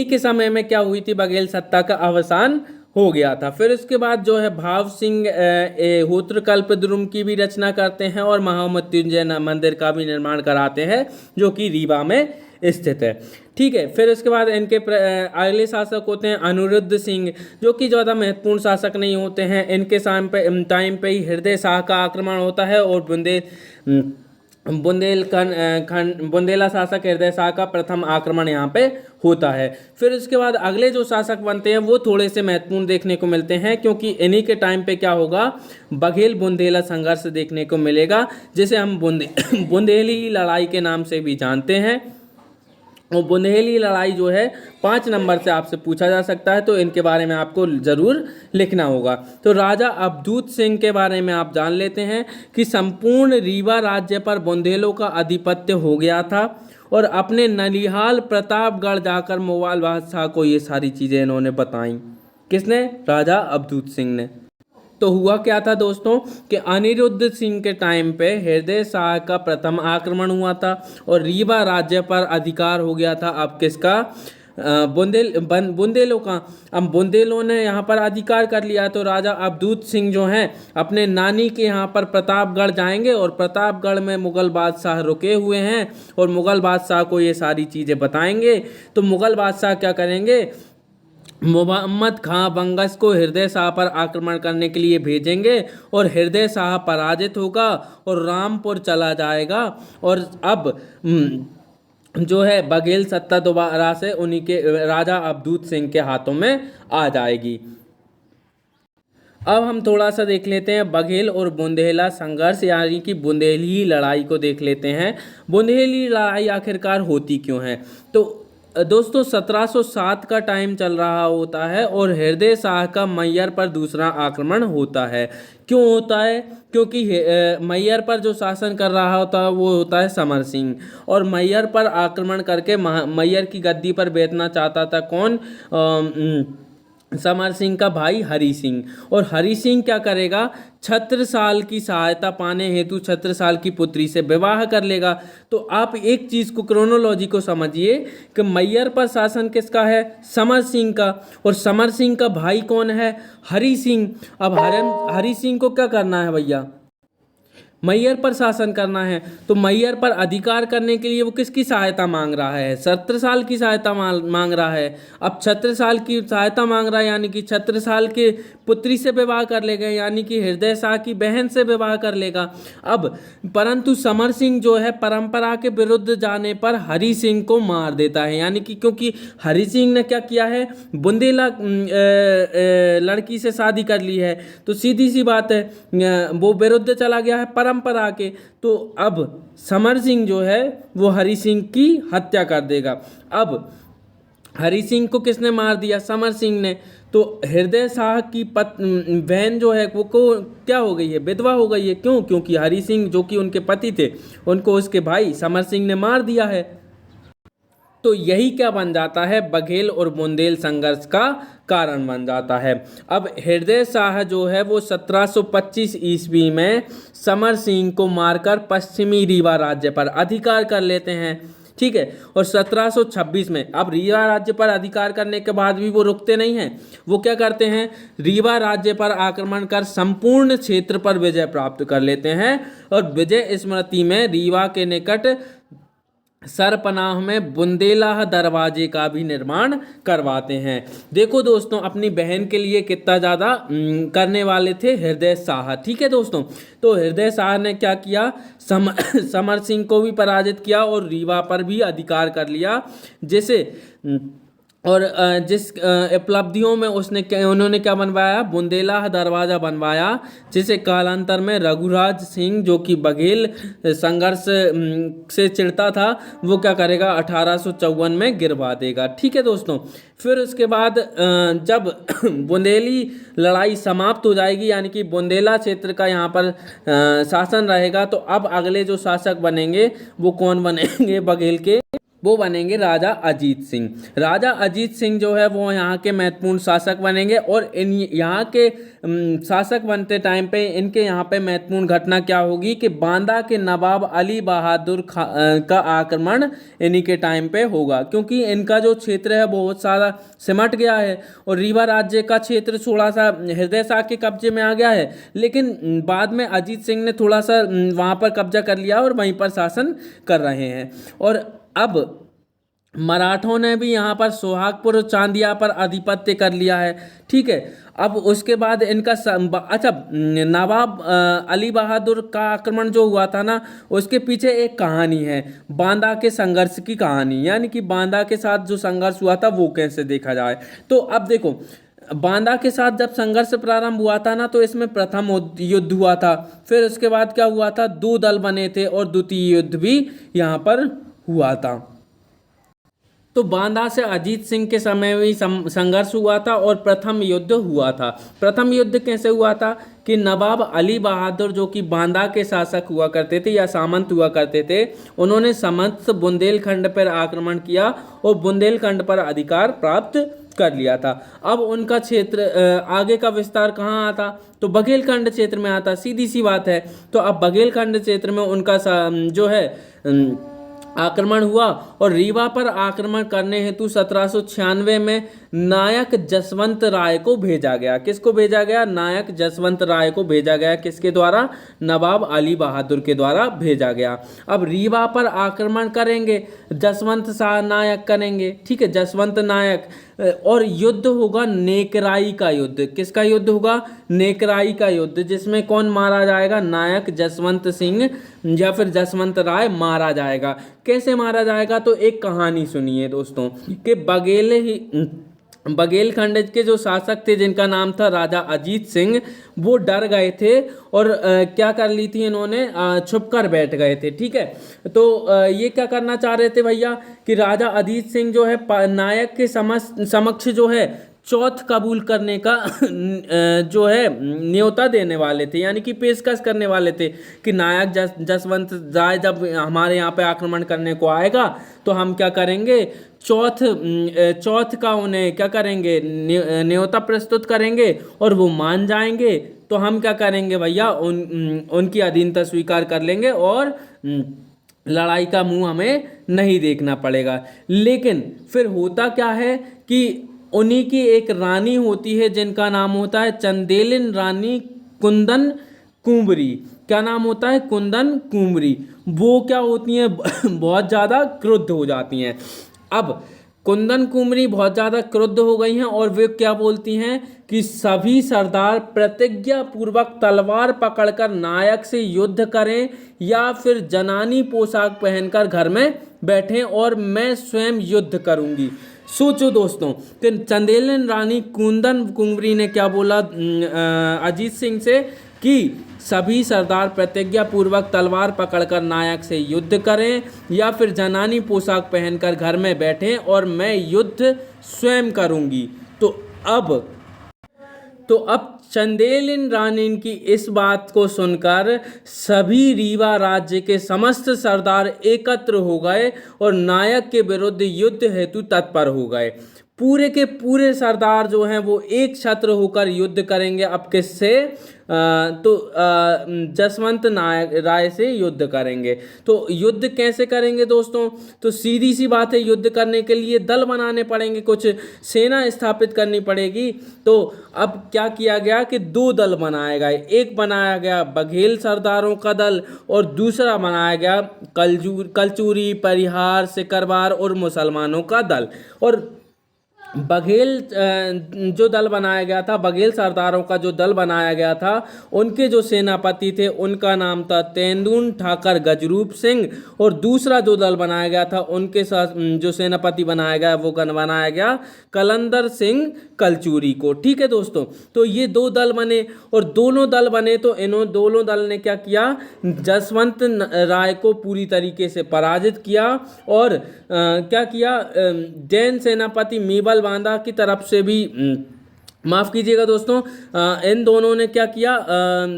के समय में क्या हुई थी, बघेल सत्ता का अवसान हो गया था। फिर उसके बाद जो है भाव सिंह होत्र कल्पद्रुम की भी रचना करते हैं और महामृत्युंजय मंदिर का भी निर्माण कराते हैं, जो कि रीवा में स्थित है। ठीक है। फिर उसके बाद इनके अगले शासक होते हैं अनिरुद्ध सिंह, जो कि ज़्यादा महत्वपूर्ण शासक नहीं होते हैं। इनके टाइम पे ही हृदय शाह का आक्रमण होता है और बुंदेला शासक हृदय शाह का प्रथम आक्रमण यहाँ पे होता है। फिर उसके बाद अगले जो शासक बनते हैं वो थोड़े से महत्वपूर्ण देखने को मिलते हैं, क्योंकि इन्हीं के टाइम पे क्या होगा, बघेल बुंदेला संघर्ष देखने को मिलेगा, जिसे हम बुंदेली लड़ाई के नाम से भी जानते हैं। और बुंदेली लड़ाई जो है 5 नंबर से आपसे पूछा जा सकता है, तो इनके बारे में आपको ज़रूर लिखना होगा। तो राजा अवधूत सिंह के बारे में आप जान लेते हैं कि संपूर्ण रीवा राज्य पर बुंदेलों का आधिपत्य हो गया था, और अपने ननिहाल प्रतापगढ़ जाकर मुगल बादशाह को ये सारी चीज़ें इन्होंने बताई। किसने? राजा अवधूत सिंह ने। तो हुआ क्या था दोस्तों कि अनिरुद्ध सिंह के टाइम पे हृदय शाह का प्रथम आक्रमण हुआ था और रीवा राज्य पर अधिकार हो गया था। अब किसका? बुंदेलों का। अब बुंदेलों ने यहाँ पर अधिकार कर लिया, तो राजा अवधूत सिंह जो हैं अपने नानी के यहाँ पर प्रतापगढ़ जाएंगे, और प्रतापगढ़ में मुगल बादशाह रुके हुए हैं और मुगल बादशाह को ये सारी चीज़ें बताएंगे। तो मुगल बादशाह क्या करेंगे, मोहम्मद खां बंगस को हृदय शाह पर आक्रमण करने के लिए भेजेंगे, और हृदय शाह पराजित होगा और रामपुर चला जाएगा। और अब जो है बघेल सत्ता दोबारा से उन्हीं के राजा अवधूत सिंह के हाथों में आ जाएगी। अब हम थोड़ा सा देख लेते हैं बघेल और बुंदेला संघर्ष, यानी कि बुंदेली लड़ाई को देख लेते हैं। बुंदेली लड़ाई आखिरकार होती क्यों है? तो दोस्तों 1707 का टाइम चल रहा होता है और हृदय शाह का मैयर पर दूसरा आक्रमण होता है। क्यों होता है? क्योंकि मैयर पर जो शासन कर रहा होता है वो होता है समर सिंह, और मैयर पर आक्रमण करके मैयर की गद्दी पर बैठना चाहता था कौन? समर सिंह का भाई हरि सिंह। और हरि सिंह क्या करेगा, छत्रसाल की सहायता पाने हेतु छत्रसाल की पुत्री से विवाह कर लेगा। तो आप एक चीज़ को, क्रोनोलॉजी को समझिए कि मैयर पर शासन किसका है? समर सिंह का। और समर सिंह का भाई कौन है? हरि सिंह। अब हरि सिंह को क्या करना है भैया? मैयर पर शासन करना है। तो मैयर पर अधिकार करने के लिए वो किसकी सहायता मांग रहा है? छत्रसाल की सहायता मांग रहा है। अब छत्रसाल की सहायता मांग रहा है, यानी कि छत्रसाल के पुत्री से विवाह कर लेगा, यानी कि हृदय शाह की बहन से विवाह कर लेगा। अब परंतु समर सिंह जो है परंपरा के विरुद्ध जाने पर हरि सिंह को मार देता है, यानी कि क्योंकि हरि सिंह ने क्या किया है, बुंदेला लड़की से शादी कर ली है, तो सीधी सी बात है वो विरुद्ध चला गया है परंपरा के। तो अब समर सिंह जो है वो हरि सिंह की हत्या कर देगा। अब हरि सिंह को किसने मार दिया? समर सिंह ने। तो हृदय शाह की बहन जो है वो को क्या हो गई है? विधवा हो गई है। क्यों? क्योंकि हरि सिंह जो कि उनके पति थे उनको उसके भाई समर सिंह ने मार दिया है। तो यही क्या बन जाता है? बघेल और बुंदेल संघर्ष का कारण बन जाता है। अब हृदय शाह जो है वो 1725 ईस्वी में समर सिंह को मारकर पश्चिमी रीवा राज्य पर अधिकार कर लेते हैं। ठीक है। और 1726 में अब रीवा राज्य पर अधिकार करने के बाद भी वो रुकते नहीं हैं। वो क्या करते हैं? रीवा राज्य पर आक्रमण कर संपूर्ण क्षेत्र पर विजय प्राप्त कर लेते हैं, और विजय स्मृति में रीवा के निकट सरपनाह में बुंदेलाह दरवाजे का भी निर्माण करवाते हैं। देखो दोस्तों, अपनी बहन के लिए कितना ज़्यादा करने वाले थे हृदय शाह। ठीक है दोस्तों, तो हृदय शाह ने क्या किया, समर सिंह को भी पराजित किया और रीवा पर भी अधिकार कर लिया, जिसे और जिस उपलब्धियों में उन्होंने क्या बनवाया, बुंदेलाह दरवाज़ा बनवाया, जिसे कालांतर में रघुराज सिंह, जो कि बघेल संघर्ष से चिढ़ता था, वो क्या करेगा, 1854 में गिरवा देगा। ठीक है दोस्तों, फिर उसके बाद जब बुंदेली लड़ाई समाप्त हो जाएगी, यानी कि बुंदेला क्षेत्र का यहाँ पर शासन रहेगा, तो अब अगले जो शासक बनेंगे वो कौन बनेंगे बघेल के, वो बनेंगे राजा अजीत सिंह। राजा अजीत सिंह जो है वो यहाँ के महत्वपूर्ण शासक बनेंगे, और इन यहाँ के शासक बनते टाइम पे इनके यहाँ पे महत्वपूर्ण घटना क्या होगी कि बांदा के नवाब अली बहादुर का आक्रमण इन्हीं के टाइम पे होगा, क्योंकि इनका जो क्षेत्र है बहुत सारा सिमट गया है और रीवा राज्य का क्षेत्र थोड़ा सा हृदय शाह के कब्जे में आ गया है, लेकिन बाद में अजीत सिंह ने थोड़ा सा वहाँ पर कब्जा कर लिया और वहीं पर शासन कर रहे हैं। और अब मराठों ने भी यहाँ पर सोहागपुर चांदिया पर आधिपत्य कर लिया है। ठीक है, अब उसके बाद इनका अच्छा, नवाब अली बहादुर का आक्रमण जो हुआ था ना, उसके पीछे एक कहानी है, बांदा के संघर्ष की कहानी, यानी कि बांदा के साथ जो संघर्ष हुआ था वो कैसे देखा जाए। तो अब देखो, बांदा के साथ जब संघर्ष प्रारंभ हुआ था ना, तो इसमें प्रथम युद्ध हुआ था, फिर उसके बाद क्या हुआ था, दो दल बने थे और द्वितीय युद्ध भी यहाँ पर हुआ था। तो बांदा से अजीत सिंह के समय में संघर्ष हुआ था और प्रथम युद्ध हुआ था। प्रथम युद्ध कैसे हुआ था कि नवाब अली बहादुर, जो कि बांदा के शासक हुआ करते थे या सामंत हुआ करते थे, उन्होंने समस्त बुंदेलखंड पर आक्रमण किया और बुंदेलखंड पर अधिकार प्राप्त कर लिया था। अब उनका क्षेत्र आगे का विस्तार कहाँ आता, तो बघेलखंड क्षेत्र में आता, सीधी सी बात है। तो अब बघेलखंड क्षेत्र में उनका जो है आक्रमण हुआ और रीवा पर आक्रमण करने हेतु 1796 में नायक जसवंत राय को भेजा गया। किसको भेजा गया, नायक जसवंत राय को भेजा गया। किसके द्वारा, नवाब अली बहादुर के द्वारा भेजा गया। अब रीवा पर आक्रमण करेंगे, जसवंत शाह नायक करेंगे। ठीक है, जसवंत नायक, और युद्ध होगा नेकराई का युद्ध। किसका युद्ध होगा, नेकराई का युद्ध, जिसमें कौन मारा जाएगा, नायक जसवंत सिंह या फिर जसवंत राय मारा जाएगा। कैसे मारा जाएगा, तो एक कहानी सुनिए दोस्तों कि बघेलखंड के जो शासक थे, जिनका नाम था राजा अजीत सिंह, वो डर गए थे और क्या कर ली थी इन्होंने, छुप कर बैठ गए थे। ठीक है, तो ये क्या करना चाह रहे थे भैया कि राजा अजीत सिंह जो है नायक के समक्ष जो है चौथ कबूल करने का जो है न्योता देने वाले थे, यानी कि पेशकश करने वाले थे कि नायक जसवंत राय जब हमारे यहाँ पे आक्रमण करने को आएगा तो हम क्या करेंगे, चौथ का उन्हें क्या करेंगे, न्योता प्रस्तुत करेंगे और वो मान जाएंगे तो हम क्या करेंगे भैया, उनकी अधीनता स्वीकार कर लेंगे और लड़ाई का मुंह हमें नहीं देखना पड़ेगा। लेकिन फिर होता क्या है कि उन्हीं की एक रानी होती है जिनका नाम होता है चंदेलिन रानी कुंदन कुंवरी। क्या नाम होता है, कुंदन कुंवरी। वो क्या होती हैं, बहुत ज़्यादा क्रुद्ध हो जाती हैं। अब कुंदन कुंवरी बहुत ज़्यादा क्रुद्ध हो गई हैं और वे क्या बोलती हैं कि सभी सरदार प्रतिज्ञा पूर्वक तलवार पकड़कर नायक से युद्ध करें या फिर जनानी पोशाक पहनकर घर में बैठें और मैं स्वयं युद्ध करूंगी। सोचो दोस्तों कि चंदेलिन रानी कुंदन कुंवरी ने क्या बोला अजीत सिंह से कि सभी सरदार प्रतिज्ञा पूर्वक तलवार पकड़कर नायक से युद्ध करें या फिर जनानी पोशाक पहनकर घर में बैठें और मैं युद्ध स्वयं करूंगी। तो अब चंदेलिन रानी की इस बात को सुनकर सभी रीवा राज्य के समस्त सरदार एकत्र हो गए और नायक के विरुद्ध युद्ध हेतु तत्पर हो गए। पूरे के पूरे सरदार जो हैं वो एक छत्र होकर युद्ध करेंगे। अब किससे? जसवंत नायक राय से युद्ध करेंगे। तो युद्ध कैसे करेंगे दोस्तों? तो सीधी सी बात है, युद्ध करने के लिए दल बनाने पड़ेंगे, कुछ सेना स्थापित करनी पड़ेगी। तो अब क्या किया गया कि दो दल बनाए गए। एक बनाया गया बघेल सरदारों का दल और दूसरा बनाया गया कलचूरी, परिहार, सिकरवार और मुसलमानों का दल। और बघेल जो दल बनाया गया था, बघेल सरदारों का जो दल बनाया गया था, उनके जो सेनापति थे उनका नाम था तेंदुन ठाकर गजरूप सिंह। और दूसरा जो दल बनाया गया था उनके साथ जो सेनापति बनाया गया वो बनाया गया कलंदर सिंह कलचूरी को। ठीक है दोस्तों, तो ये दो दल बने और दोनों दल बने तो इन्होंने दोनों दल ने क्या किया? जसवंत राय को पूरी तरीके से पराजित किया और क्या किया? जैन सेनापति मीबल बांदा की तरफ से भी माफ़ कीजिएगा दोस्तों, इन दोनों ने क्या किया?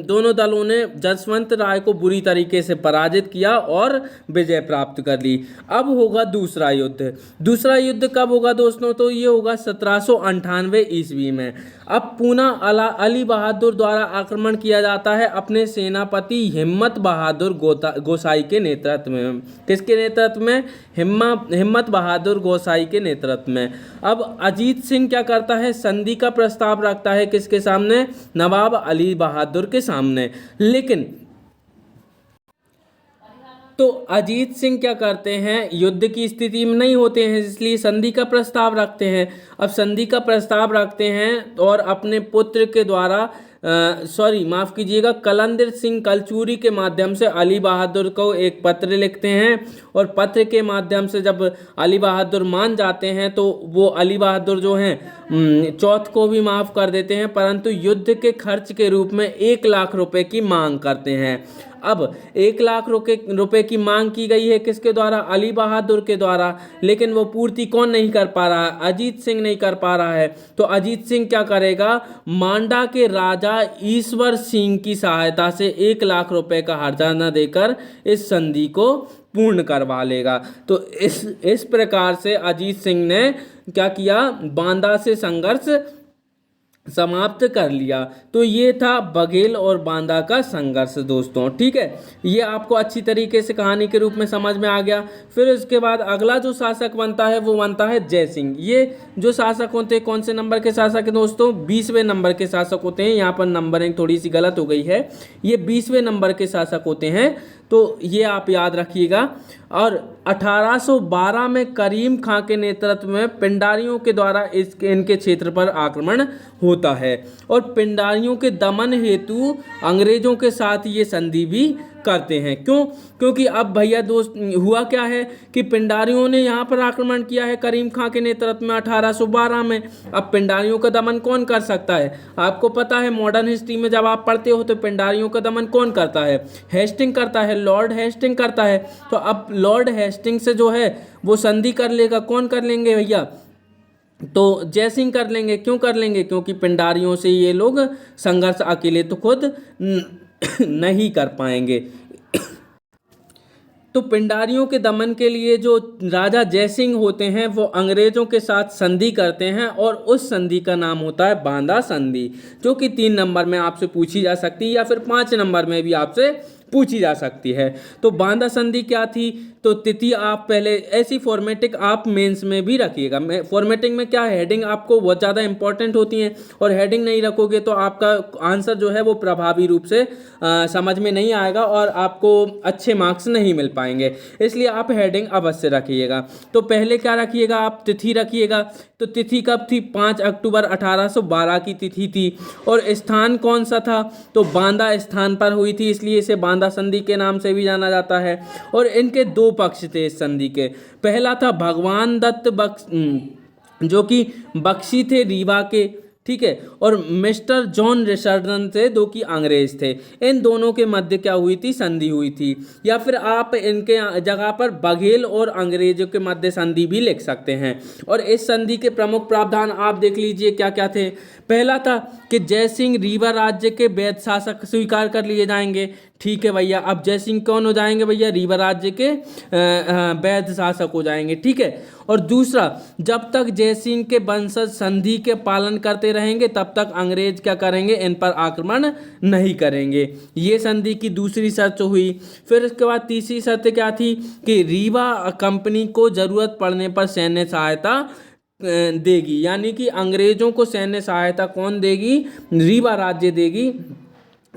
दोनों दलों ने जसवंत राय को बुरी तरीके से पराजित किया और विजय प्राप्त कर ली। अब होगा दूसरा युद्ध। दूसरा युद्ध कब होगा दोस्तों? तो ये होगा 1798 ईस्वी में। अब पूना अली बहादुर द्वारा आक्रमण किया जाता है अपने सेनापति हिम्मत बहादुर गोसाई के नेतृत्व में। किसके नेतृत्व में? हिम्मत बहादुर गोसाई के नेतृत्व में। अब अजीत सिंह क्या करता है? संधि का प्रस्ताव रखता है किसके सामने? नवाब अली बहादुर के सामने। लेकिन तो अजीत सिंह क्या करते हैं? युद्ध की स्थिति में नहीं होते हैं, इसलिए संधि का प्रस्ताव रखते हैं। अब संधि का प्रस्ताव रखते हैं और अपने पुत्र के द्वारा माफ़ कीजिएगा, कलंदर सिंह कलचूरी के माध्यम से अली बहादुर को एक पत्र लिखते हैं। और पत्र के माध्यम से जब अली बहादुर मान जाते हैं तो वो अली बहादुर जो हैं चौथ को भी माफ़ कर देते हैं, परंतु युद्ध के खर्च के रूप में 1 लाख रुपए की मांग करते हैं। अब 1 लाख रुपए की मांग की गई है किसके द्वारा? अली बहादुर के द्वारा। लेकिन वो पूर्ति कौन नहीं कर पा रहा है? अजीत सिंह नहीं कर पा रहा है। तो अजीत सिंह क्या करेगा? मांडा के राजा ईश्वर सिंह की सहायता से 1 लाख रुपए का हर्जाना देकर इस संधि को पूर्ण करवा लेगा। तो इस प्रकार से अजीत सिंह ने क्या किया? बांदा से संघर्ष समाप्त कर लिया। तो ये था बघेल और बांदा का संघर्ष दोस्तों। ठीक है, ये आपको अच्छी तरीके से कहानी के रूप में समझ में आ गया। फिर उसके बाद अगला जो शासक बनता है वो बनता है जय सिंह। ये जो शासक होते हैं कौन से नंबर के शासक हैं दोस्तों? 20वें नंबर के शासक होते हैं। यहाँ पर नंबरिंग थोड़ी सी गलत हो गई है, ये 20वें नंबर के शासक होते हैं, तो ये आप याद रखिएगा। और 1812 में करीम खां के नेतृत्व में पिंडारियों के द्वारा इनके क्षेत्र पर आक्रमण होता है और पिंडारियों के दमन हेतु अंग्रेजों के साथ ये संधि भी करते हैं। क्यों? क्योंकि अब भैया दोस्त हुआ क्या है कि पिंडारियों ने यहाँ पर आक्रमण किया है करीम खां के नेतृत्व में 1812 में। अब पिंडारियों का दमन कौन कर सकता है? आपको पता है मॉडर्न हिस्ट्री में जब आप पढ़ते हो तो पिंडारियों का दमन कौन करता है? हेस्टिंग करता है, लॉर्ड हेस्टिंग करता है। तो अब लॉर्ड हेस्टिंग से जो है वो संधि कर लेगा। कौन कर लेंगे भैया? तो जय सिंह कर लेंगे। क्यों कर लेंगे? क्योंकि पिंडारियों से ये लोग संघर्ष अकेले तो खुद नहीं कर पाएंगे। तो पिंडारियों के दमन के लिए जो राजा जय सिंह होते हैं वो अंग्रेजों के साथ संधि करते हैं और उस संधि का नाम होता है बांदा संधि, जो कि 3 नंबर में आपसे पूछी जा सकती है या फिर 5 नंबर में भी आपसे पूछी जा सकती है। तो बांदा संधि क्या थी? तो तिथि आप पहले ऐसी फॉर्मेटिंग आप मेंस में भी रखिएगा। फॉर्मेटिंग में क्या है, हेडिंग आपको बहुत ज़्यादा इंपॉर्टेंट होती हैं और हेडिंग नहीं रखोगे तो आपका आंसर जो है वो प्रभावी रूप से समझ में नहीं आएगा और आपको अच्छे मार्क्स नहीं मिल पाएंगे। इसलिए आप हेडिंग अवश्य रखिएगा। तो पहले क्या रखिएगा आप? तिथि रखिएगा। तो तिथि कब थी? 5 अक्टूबर 1812 की तिथि थी। और स्थान कौन सा था? तो बांदा स्थान पर हुई थी, इसलिए इसे बांदा संधि के नाम से भी जाना जाता है। और इनके 2 पक्ष थे इस संधि के। पहला था भगवान दत्त जो कि बख्शी थे रीवा के, ठीक है, और मिस्टर जॉन रिचर्डसन थे जो कि अंग्रेज थे। इन दोनों के मध्य क्या हुई थी, संधि हुई थी, या फिर आप इनके जगह पर बघेल और अंग्रेजों के मध्य संधि भी लिख सकते हैं। और इस संधि के प्रमुख प्रावधान आप देख लीजिए क्या क्या थे। पहला था कि जयसिंह रीवा राज्य के वैध शासक स्वीकार कर लिए जाएंगे। ठीक है भैया, अब जयसिंह कौन हो जाएंगे भैया, रीवा राज्य के वैध शासक हो जाएंगे। ठीक है, और दूसरा, जब तक जयसिंह के वंशज संधि के पालन करते रहेंगे तब तक अंग्रेज क्या करेंगे, इन पर आक्रमण नहीं करेंगे। ये संधि की दूसरी शर्त हुई। फिर इसके बाद तीसरी शर्त क्या थी कि रीवा कंपनी को जरूरत पड़ने पर सैन्य सहायता देगी, यानी कि अंग्रेजों को सैन्य सहायता कौन देगी, रीवा राज्य देगी।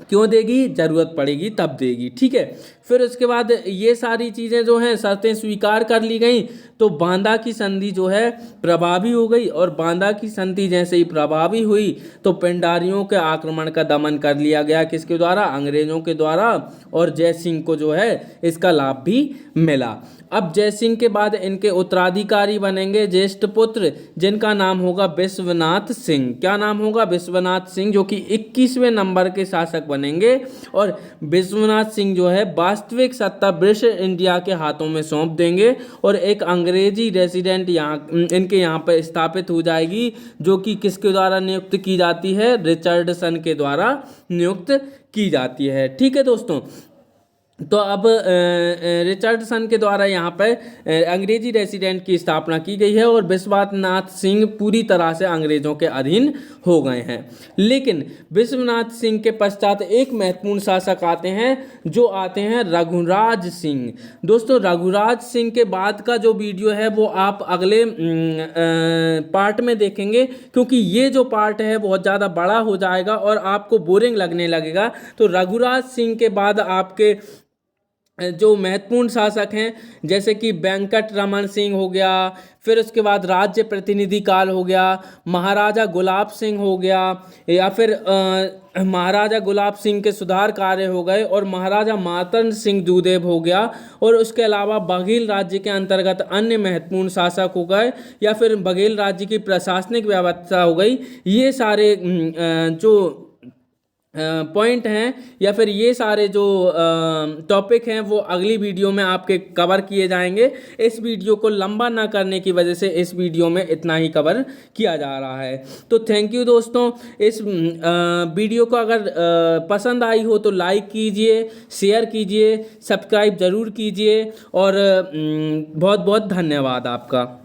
क्यों देगी, जरूरत पड़ेगी तब देगी। ठीक है, फिर उसके बाद ये सारी चीज़ें जो हैं शर्तें स्वीकार कर ली गई तो बांदा की संधि जो है प्रभावी हो गई। और बांदा की संधि जैसे ही प्रभावी हुई तो पिंडारियों के आक्रमण का दमन कर लिया गया, किसके द्वारा, अंग्रेजों के द्वारा। और जयसिंह को जो है इसका लाभ भी मिला। अब जयसिंह के बाद इनके उत्तराधिकारी बनेंगे ज्येष्ठ पुत्र, जिनका नाम होगा विश्वनाथ सिंह। क्या नाम होगा, विश्वनाथ सिंह, जो कि 21वें नंबर के शासक बनेंगे। और विश्वनाथ सिंह जो है वास्तविक सत्ता ब्रिटिश इंडिया के हाथों में सौंप देंगे और एक अंग्रेजी रेजिडेंट इनके यहाँ पर स्थापित हो जाएगी, जो कि किसके द्वारा नियुक्त की जाती है, रिचर्डसन के द्वारा नियुक्त की जाती है। ठीक है दोस्तों, तो अब रिचर्डसन के द्वारा यहाँ पर अंग्रेजी रेसिडेंट की स्थापना की गई है और विश्वनाथ सिंह पूरी तरह से अंग्रेजों के अधीन हो गए हैं। लेकिन विश्वनाथ सिंह के पश्चात एक महत्वपूर्ण शासक आते हैं, जो आते हैं रघुराज सिंह। दोस्तों, रघुराज सिंह के बाद का जो वीडियो है वो आप अगले पार्ट में देखेंगे, क्योंकि ये जो पार्ट है बहुत ज़्यादा बड़ा हो जाएगा और आपको बोरिंग लगने लगेगा। तो रघुराज सिंह के बाद आपके जो महत्वपूर्ण शासक हैं, जैसे कि वेंकट रमन सिंह हो गया, फिर उसके बाद राज्य प्रतिनिधि काल हो गया, महाराजा गुलाब सिंह हो गया, या फिर महाराजा गुलाब सिंह के सुधार कार्य हो गए, और महाराजा मातंड सिंह दूदेव हो गया। और उसके अलावा बघेल राज्य के अंतर्गत अन्य महत्वपूर्ण शासक हो गए, या फिर बघेल राज्य की प्रशासनिक व्यवस्था हो गई। ये सारे जो पॉइंट हैं या फिर ये सारे जो टॉपिक हैं वो अगली वीडियो में आपके कवर किए जाएंगे। इस वीडियो को लंबा ना करने की वजह से इस वीडियो में इतना ही कवर किया जा रहा है। तो थैंक यू दोस्तों। इस वीडियो को अगर पसंद आई हो तो लाइक कीजिए, शेयर कीजिए, सब्सक्राइब ज़रूर कीजिए, और बहुत बहुत धन्यवाद आपका।